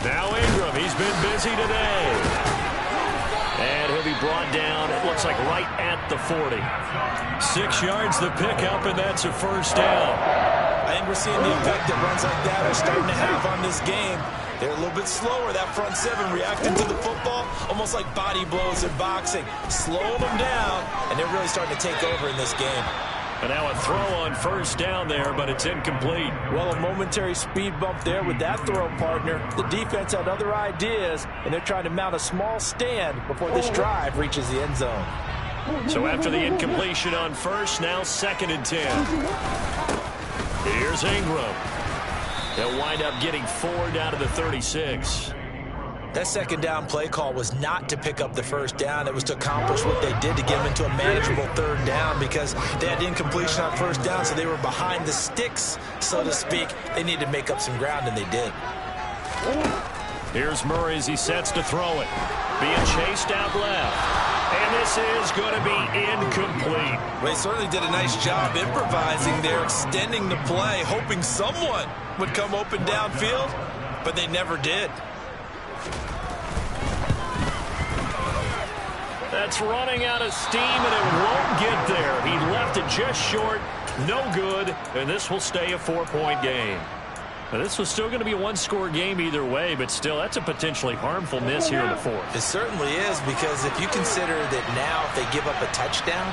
Now Ingram, he's been busy today. And he'll be brought down, it looks like right at the 40. 6 yards the pickup, and that's a first down. I think we're seeing the effect that runs like that are starting to have on this game. They're a little bit slower, that front 7 reacting to the football, almost like body blows in boxing. Slowing them down, and they're really starting to take over in this game. And now a throw on first down there, but it's incomplete. Well, a momentary speed bump there with that throw, partner. The defense had other ideas, and they're trying to mount a small stand before this drive reaches the end zone. So after the incompletion on first, now 2nd and 10. Here's Ingram. They'll wind up getting 4 down to the 36. That 2nd down play call was not to pick up the first down. It was to accomplish what they did to get them into a manageable 3rd down because they had incompletion on first down, so they were behind the sticks, so to speak. They needed to make up some ground, and they did. Here's Murray as he sets to throw it. Being chased out left. And this is going to be incomplete. Well, they certainly did a nice job improvising there, extending the play, hoping someone would come open downfield, but they never did. That's running out of steam, and it won't get there. He left it just short, no good, and this will stay a 4-point game. Now, this was still going to be a 1-score game either way, but still, that's a potentially harmful miss here in the 4th. It certainly is, because if you consider that now if they give up a touchdown,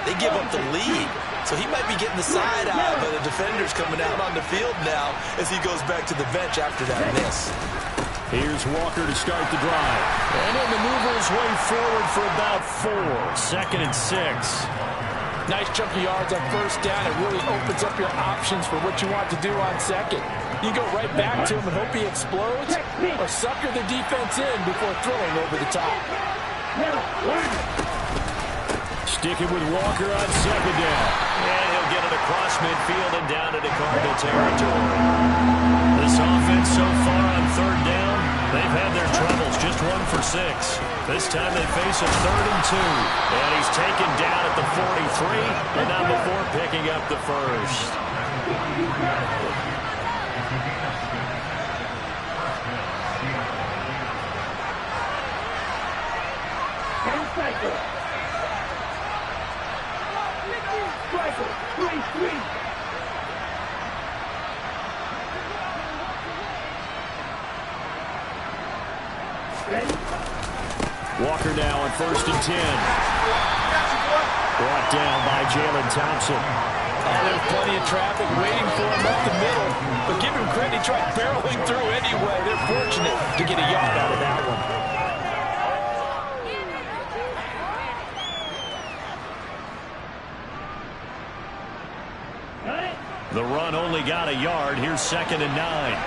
they give up the lead. So he might be getting the side eye, but the defender's coming out on the field now as he goes back to the bench after that miss. Here's Walker to start the drive. And he'll maneuver his way forward for about 4. 2nd and 6. Nice chunky yards on first down. It really opens up your options for what you want to do on 2nd. You go right back to him and hope he explodes, or sucker the defense in before throwing over the top. Sticking with Walker on second down. And he'll get it across midfield and down into Cardinal territory. This offense so far on third down, they've had their troubles, just 1 for 6. This time they face a 3rd and 2. And he's taken down at the 43, and not before picking up the first. Walker now on 1st and 10. Brought down by Jalen Thompson. And there's plenty of traffic waiting for him up the middle. But give him credit, he tried barreling through anyway. They're fortunate to get a yard out of that one. The run only got a yard. Here's 2nd and 9.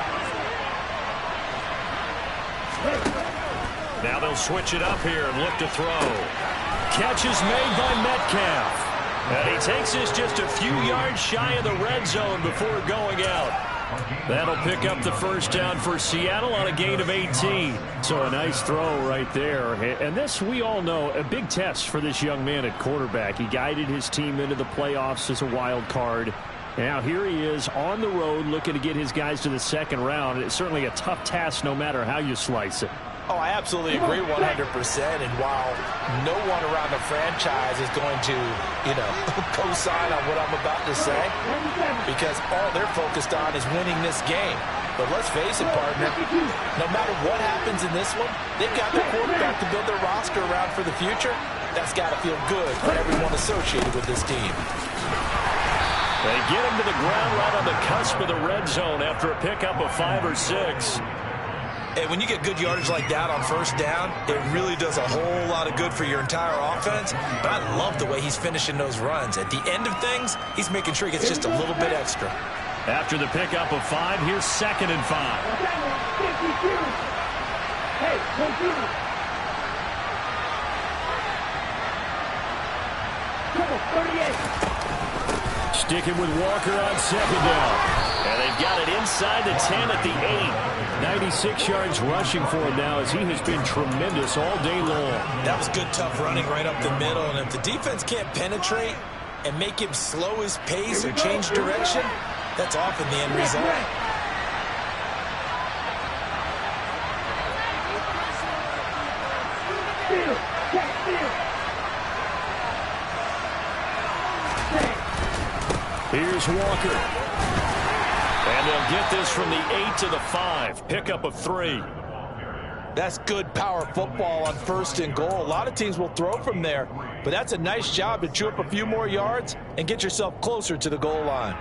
Now they'll switch it up here and look to throw. Catch is made by Metcalf. And he takes this just a few yards shy of the red zone before going out. That'll pick up the first down for Seattle on a gain of 18. So a nice throw right there. And this, we all know, a big test for this young man at quarterback. He guided his team into the playoffs as a wild card. Now here he is on the road looking to get his guys to the 2nd round. It's certainly a tough task no matter how you slice it. Oh, I absolutely agree 100%. And while no one around the franchise is going to, co-sign on what I'm about to say, because all they're focused on is winning this game. But let's face it, partner, no matter what happens in this one, they've got their quarterback to build their roster around for the future. That's got to feel good for everyone associated with this team. They get him to the ground right on the cusp of the red zone after a pickup of 5 or 6. And when you get good yardage like that on 1st down, it really does a whole lot of good for your entire offense. But I love the way he's finishing those runs. At the end of things, he's making sure he gets just a little bit extra. After the pickup of 5, here's 2nd and 5. Sticking with Walker on 2nd down. And they've got it inside the 10 at the 8. 96 yards rushing for him now as he has been tremendous all day long. That was good, tough running right up the middle. And if the defense can't penetrate and make him slow his pace or change direction, that's often the end result. Here's Walker. And they'll get this from the 8 to the 5. Pickup of 3. That's good power football on 1st and goal. A lot of teams will throw from there, but that's a nice job to chew up a few more yards and get yourself closer to the goal line.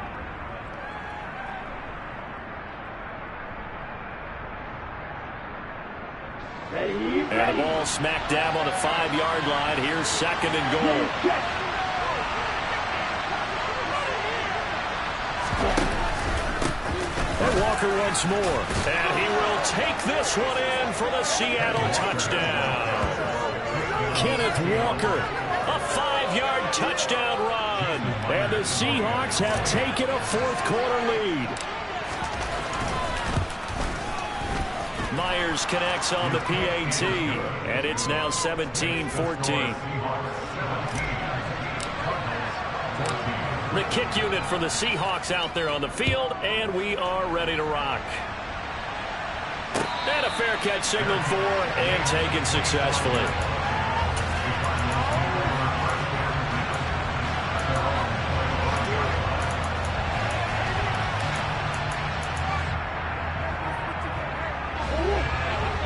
And the ball smack dab on the 5-yard line. Here's 2nd and goal. And Walker once more. And he will take this one in for the Seattle touchdown. Kenneth Walker, a 5-yard touchdown run. And the Seahawks have taken a 4th-quarter lead. Myers connects on the PAT, and it's now 17-14. The kick unit for the Seahawks out there on the field, and we are ready to rock. And a fair catch signaled for and taken successfully.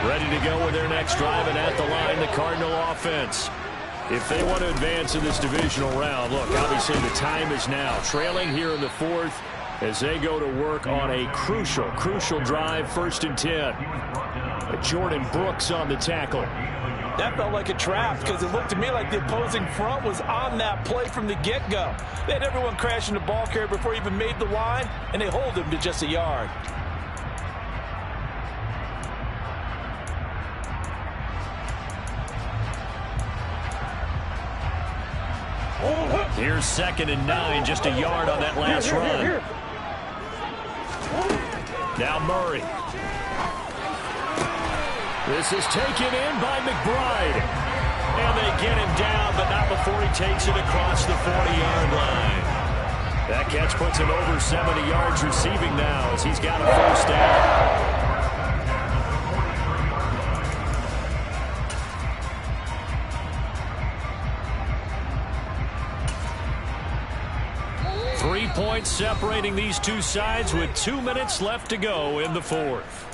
Ready to go with their next drive, and at the line, the Cardinal offense. If they want to advance in this divisional round, look, obviously the time is now. Trailing here in the 4th as they go to work on a crucial drive, 1st and 10. Jordan Brooks on the tackle. That felt like a trap because it looked to me like the opposing front was on that play from the get-go. They had everyone crashing the ball carrier before he even made the line, and they hold him to just a yard. Here's 2nd and 9, just a yard on that last run. Now Murray. This is taken in by McBride. And they get him down, but not before he takes it across the 40-yard line. That catch puts him over 70 yards receiving now as he's got a first down. 3 points separating these two sides with 2 minutes left to go in the fourth.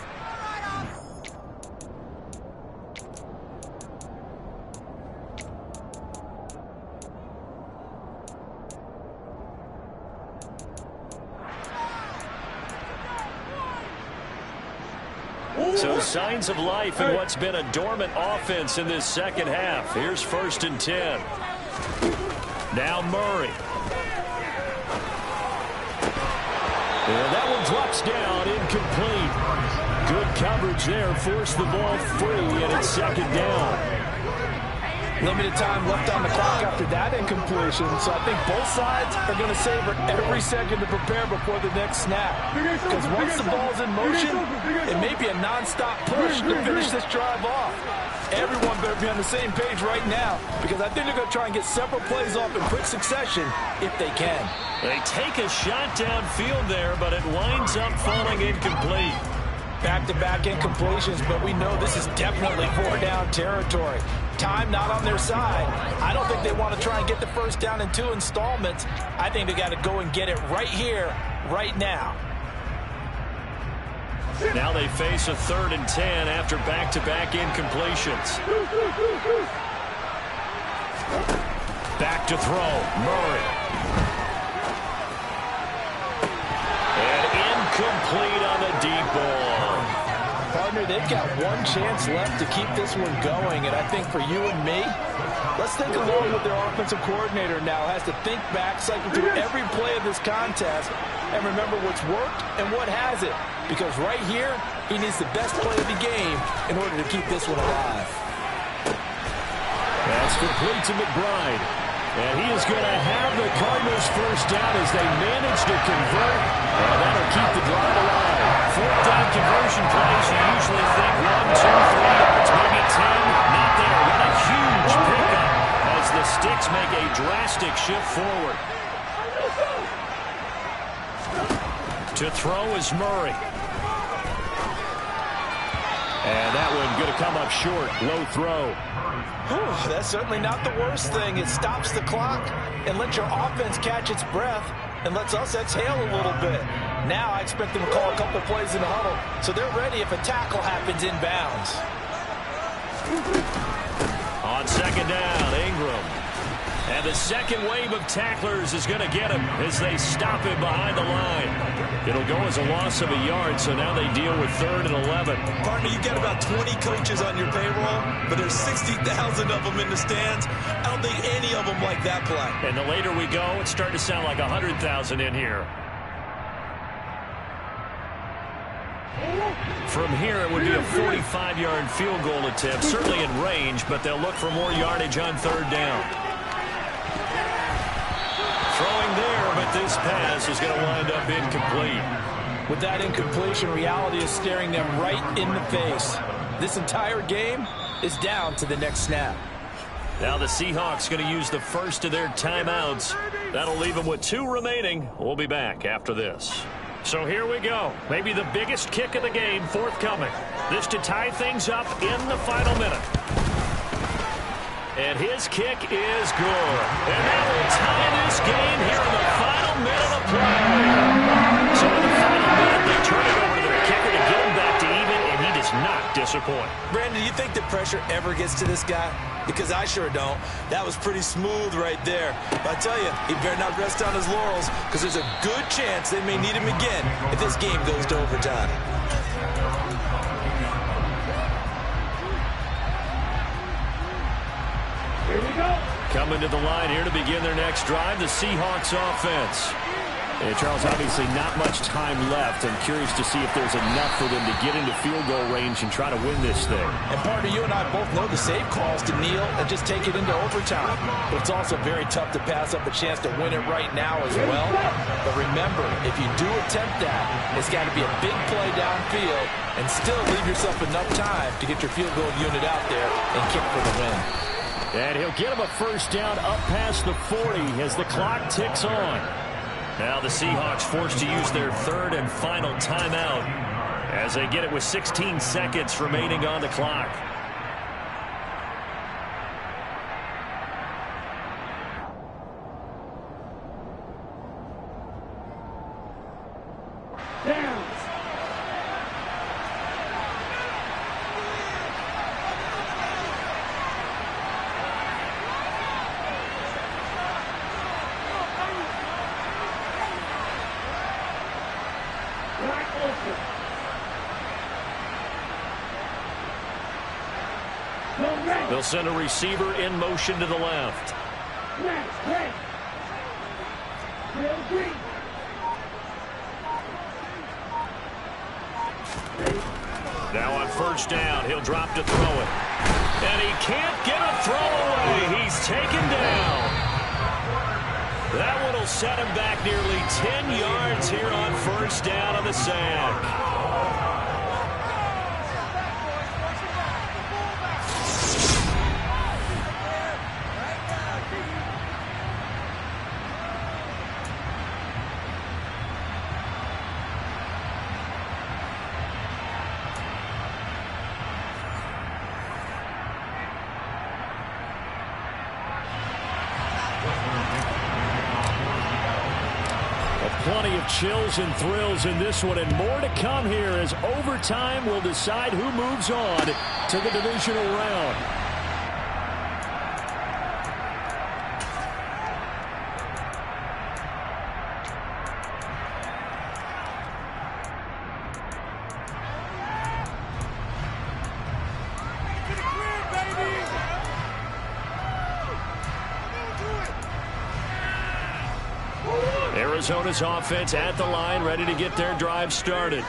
So signs of life in what's been a dormant offense in this second half. Here's 1st and 10. Now Murray. And that one drops down, incomplete. Good coverage there, forced the ball free, and it's 2nd down. Limited time left on the clock after that incompletion, so I think both sides are going to savor every second to prepare before the next snap. Because once the ball's in motion, it may be a non-stop push to finish this drive off. Everyone better be on the same page right now, because I think they're going to try and get several plays off in quick succession if they can. They take a shot downfield there, but it winds up falling incomplete. Back-to-back incompletions, but we know this is definitely 4-down territory. Time not on their side. I don't think they want to try and get the first down in 2 installments. I think they got to go and get it right here, right now. Now they face a 3rd and 10 after back-to-back incompletions. Back to throw, Murray. And incomplete on the deep ball. Partner, they've got one chance left to keep this one going, and I think for you and me, let's think along with their offensive coordinator now has to think back, cycle through every play of this contest, and remember what's worked and what hasn't. Because right here, he needs the best play of the game in order to keep this one alive. That's complete to McBride. And he is going to have the Cardinals first down as they manage to convert. And that'll keep the drive alive. 4th down conversion plays, you usually think 1, 2, 3 yards, maybe 10. Not there. What a huge pickup as the Sticks make a drastic shift forward. To throw is Murray. And that one going to come up short. Low throw. Whew, that's certainly not the worst thing. It stops the clock and lets your offense catch its breath and lets us exhale a little bit. Now I expect them to call a couple plays in the huddle so they're ready if a tackle happens inbounds. On 2nd down, Ingram. And the second wave of tacklers is going to get him as they stop him behind the line. It'll go as a loss of a yard, so now they deal with 3rd and 11. Partner, you got about 20 coaches on your payroll, but there's 60,000 of them in the stands. I don't think any of them like that play. And the later we go, it's starting to sound like 100,000 in here. From here, it would be a 45-yard field goal attempt, certainly in range, but they'll look for more yardage on 3rd down. Throwing there, but this pass is going to wind up incomplete. With that incompletion, reality is staring them right in the face. This entire game is down to the next snap. Now the Seahawks going to use the first of their timeouts. That'll leave them with 2 remaining. We'll be back after this. So here we go. Maybe the biggest kick of the game forthcoming. This to tie things up in the final minute. And his kick is good. And that will tie this game here in the final minute of play. So in the final minute, they turn it over to their kicker to get him back to even, and he does not disappoint. Brandon, do you think the pressure ever gets to this guy? Because I sure don't. That was pretty smooth right there. But I tell you, he better not rest on his laurels, because there's a good chance they may need him again if this game goes to overtime. Coming to the line here to begin their next drive, the Seahawks offense. And Charles, obviously not much time left. I'm curious to see if there's enough for them to get into field goal range and try to win this thing. And partner, you and I both know the save calls to kneel and just take it into overtime. But it's also very tough to pass up a chance to win it right now as well. But remember, if you do attempt that, it's got to be a big play downfield and still leave yourself enough time to get your field goal unit out there and kick for the win. And he'll get him a first down up past the 40 as the clock ticks on. Now the Seahawks forced to use their third and final timeout as they get it with 16 seconds remaining on the clock. They'll send a receiver in motion to the left. Now on first down, he'll drop to throw it. And he can't get a throw away. He's taken down. That one will set him back nearly 10 yards here on first down on the sack. Plenty of chills and thrills in this one, and more to come here as overtime will decide who moves on to the divisional round. Arizona's offense at the line, ready to get their drive started.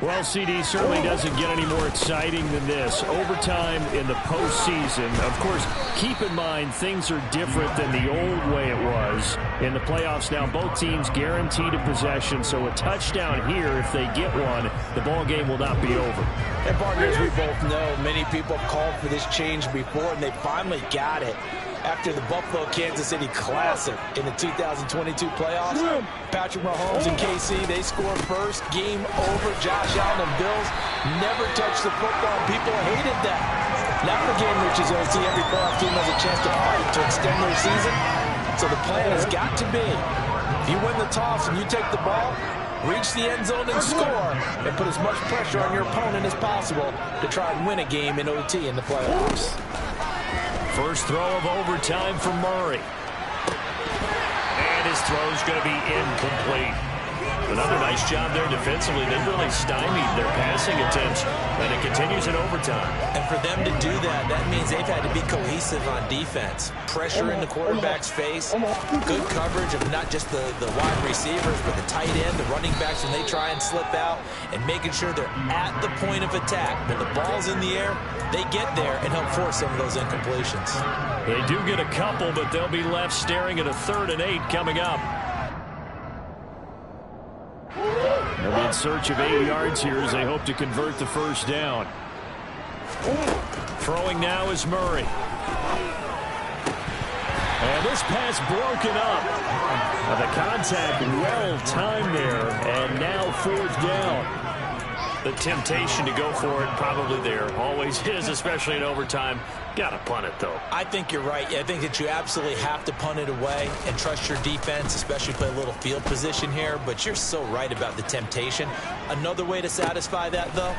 Well, CD certainly doesn't get any more exciting than this. Overtime in the postseason. Of course, keep in mind things are different than the old way it was. In the playoffs now, both teams guaranteed a possession, so a touchdown here, if they get one, the ball game will not be over. And partners, we both know many people have called for this change before, and they finally got it. After the Buffalo-Kansas City Classic in the 2022 playoffs, Patrick Mahomes and KC, they scored first. Game over. Josh Allen and Bills never touched the football. People hated that. Now for game reaches OT, every playoff team has a chance to fight to extend their season. So the plan has got to be, if you win the toss and you take the ball, reach the end zone and score, and put as much pressure on your opponent as possible to try and win a game in OT in the playoffs. First throw of overtime for Murray. And his throw's going to be incomplete. Another nice job there defensively. They really stymied their passing attempts, and it continues in overtime. And for them to do that, that means they've had to be cohesive on defense. Pressure in the quarterback's face, good coverage of not just the wide receivers, but the tight end, the running backs when they try and slip out, and making sure they're at the point of attack. When the ball's in the air, they get there and help force some of those incompletions. They do get a couple, but they'll be left staring at a 3rd and 8 coming up. They'll be in search of 8 yards here as they hope to convert the first down. Throwing now is Murray. And this pass broken up. The contact well timed there, and now 4th down. The temptation to go for it probably there. Always is, especially in overtime. Got to punt it, though. I think you're right. I think that you absolutely have to punt it away and trust your defense, especially play a little field position here. But you're so right about the temptation. Another way to satisfy that, though,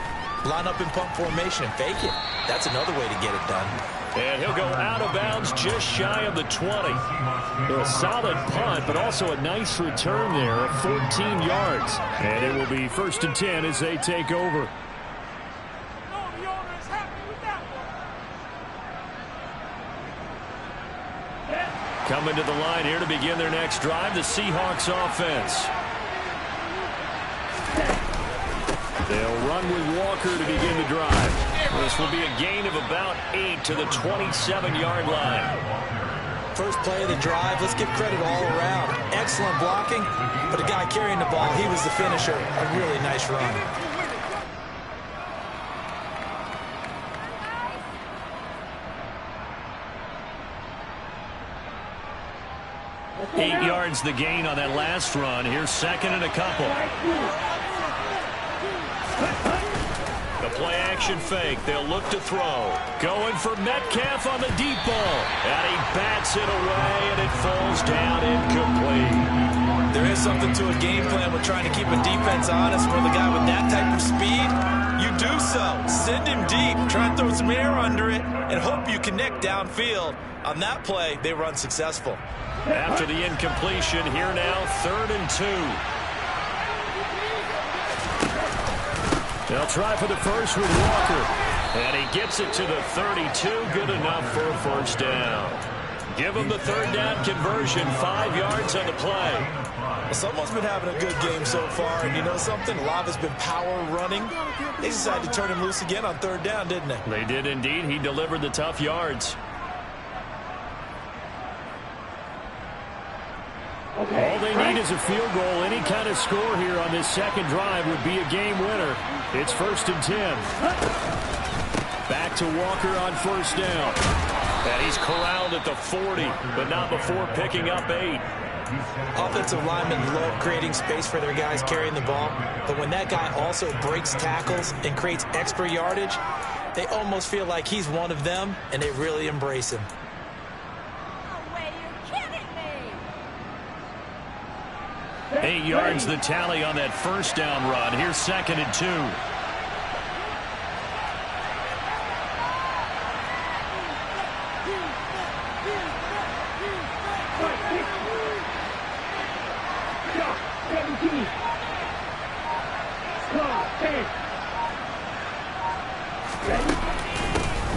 line up in punt formation and fake it. That's another way to get it done. And he'll go out of bounds just shy of the 20. A solid punt, but also a nice return there of 14 yards. And it will be 1st and 10 as they take over. Coming to the line here to begin their next drive, the Seahawks offense. They'll run with Walker to begin the drive. This will be a gain of about 8 to the 27-yard line. First play of the drive, let's give credit all around. Excellent blocking, but the guy carrying the ball, he was the finisher. A really nice run. Eight yards the gain on that last run. Here's second and a couple. The play-action fake. They'll look to throw. Going for Metcalf on the deep ball. And he bats it away, and it falls down incomplete. There is something to a game plan with trying to keep a defense honest. With a guy with that type of speed, you do so. Send him deep. Try and throw some air under it and hope you connect downfield. On that play, they were unsuccessful. After the incompletion, here now, 3rd and 2. They'll try for the first with Walker. And he gets it to the 32. Good enough for a first down. Give him the 3rd down conversion. 5 yards on the play. Well, someone's been having a good game so far. And you know something? A lot has been power running. They decided to turn him loose again on 3rd down, didn't they? They did indeed. He delivered the tough yards. All they need is a field goal. Any kind of score here on this second drive would be a game winner. It's 1st and 10. Back to Walker on first down. And he's corralled at the 40, but not before picking up 8. Offensive linemen love creating space for their guys carrying the ball, but when that guy also breaks tackles and creates extra yardage, they almost feel like he's one of them, and they really embrace him. 8 yards the tally on that first down run. Here's 2nd and 2.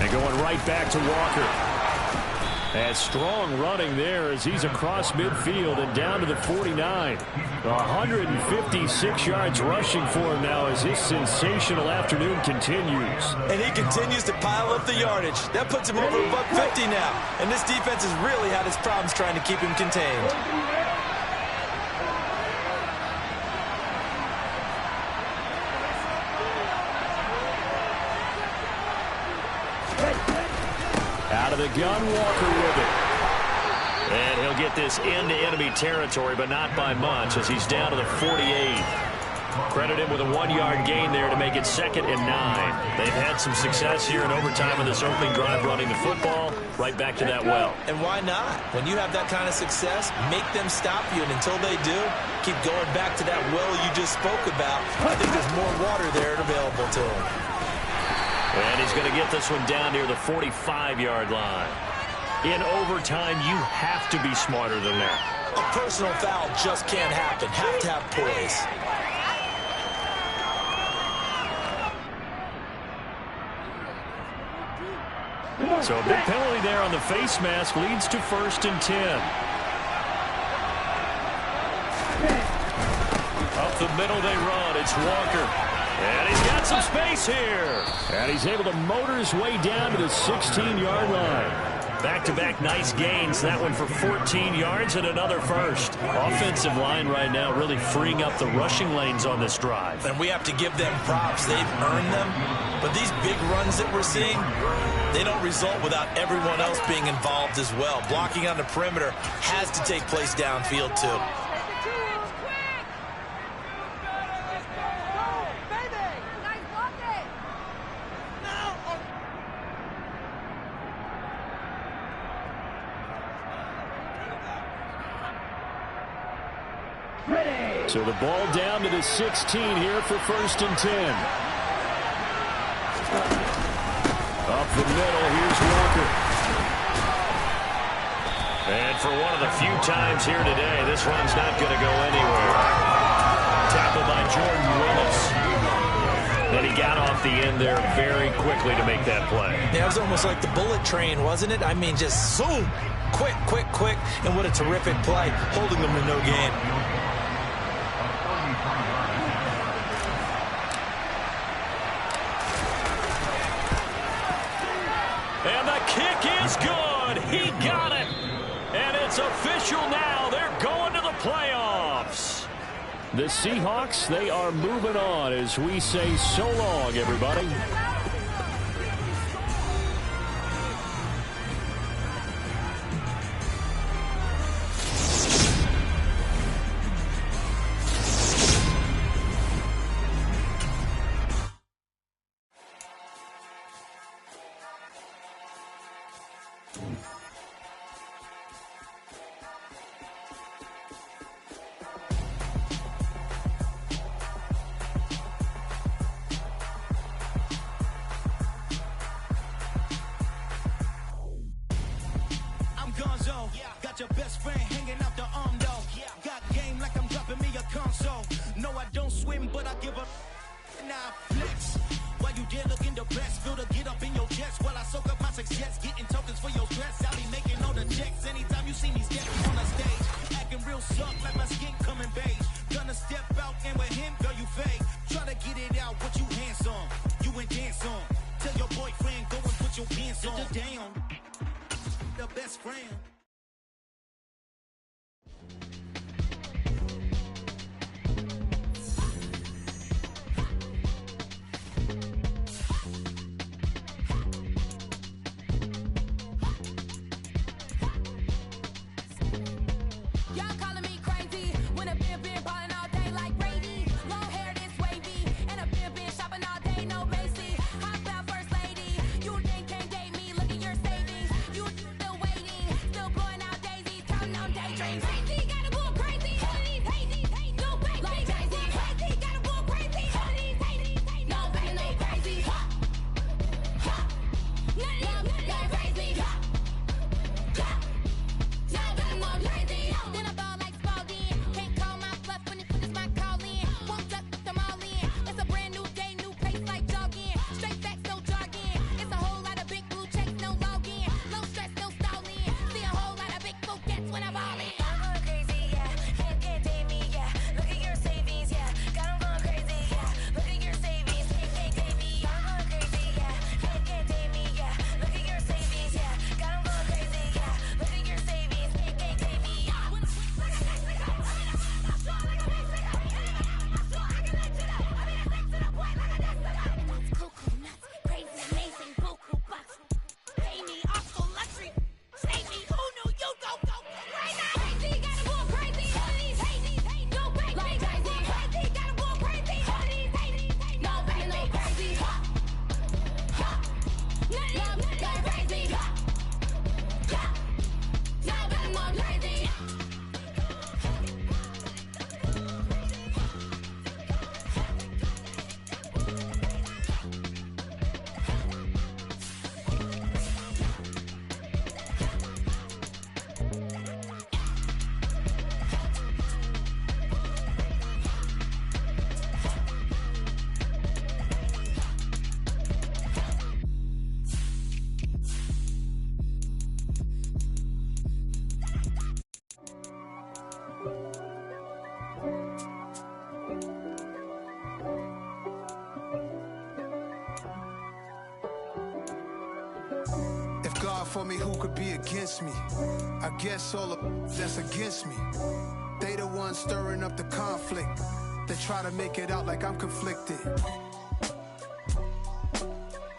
And going right back to Walker. And strong running there as he's across midfield and down to the 49. 156 yards rushing for him now as this sensational afternoon continues. And he continues to pile up the yardage. That puts him over $150 now. And this defense has really had its problems trying to keep him contained. Out of the gun, Walker with it. And he'll get this into enemy territory, but not by much as he's down to the 48. Credit him with a 1-yard gain there to make it 2nd and 9. They've had some success here in overtime in this opening drive running the football. Right back to that well. And why not? When you have that kind of success, make them stop you. And until they do, keep going back to that well you just spoke about. I think there's more water there available to him. And he's going to get this one down near the 45-yard line. In overtime, you have to be smarter than that. A personal foul just can't happen. Have to have poise. So a big penalty there on the face mask leads to 1st and 10. Up the middle they run. It's Walker. And he's got some space here. And he's able to motor his way down to the 16-yard line. Back-to-back nice gains. That one for 14 yards and another first. Offensive line right now really freeing up the rushing lanes on this drive. And we have to give them props. They've earned them. But these big runs that we're seeing, they don't result without everyone else being involved as well. Blocking on the perimeter has to take place downfield too. So the ball down to the 16 here for 1st and 10. Up the middle, here's Walker. And for one of the few times here today, this run's not going to go anywhere. Tackled by Jordan Willis. Then he got off the end there very quickly to make that play. Yeah, it was almost like the bullet train, wasn't it? I mean, just zoom. quick, and what a terrific play, holding them to no gain. And the kick is good. He got it. And it's official now. They're going to the playoffs. The Seahawks, they are moving on as we say so long, everybody. Got your best friend hanging out the arm though. Got game like I'm dropping me a console. No, I don't swim, but I give up. Now flex. While you there looking the best, feel the get up in your chest while I soak up my success. Getting tokens for your stress. I'll be making all the checks anytime you see me stepping on the stage. Acting real suck like my skin coming beige. Gonna step out and with him, girl, you fake. Try to get it out, what you handsome. You and dance on. Tell your boyfriend, go and put your pants on. Down. The best friend. For me, who could be against me? I guess all of that's against me. They the ones stirring up the conflict. They try to make it out like I'm conflicted.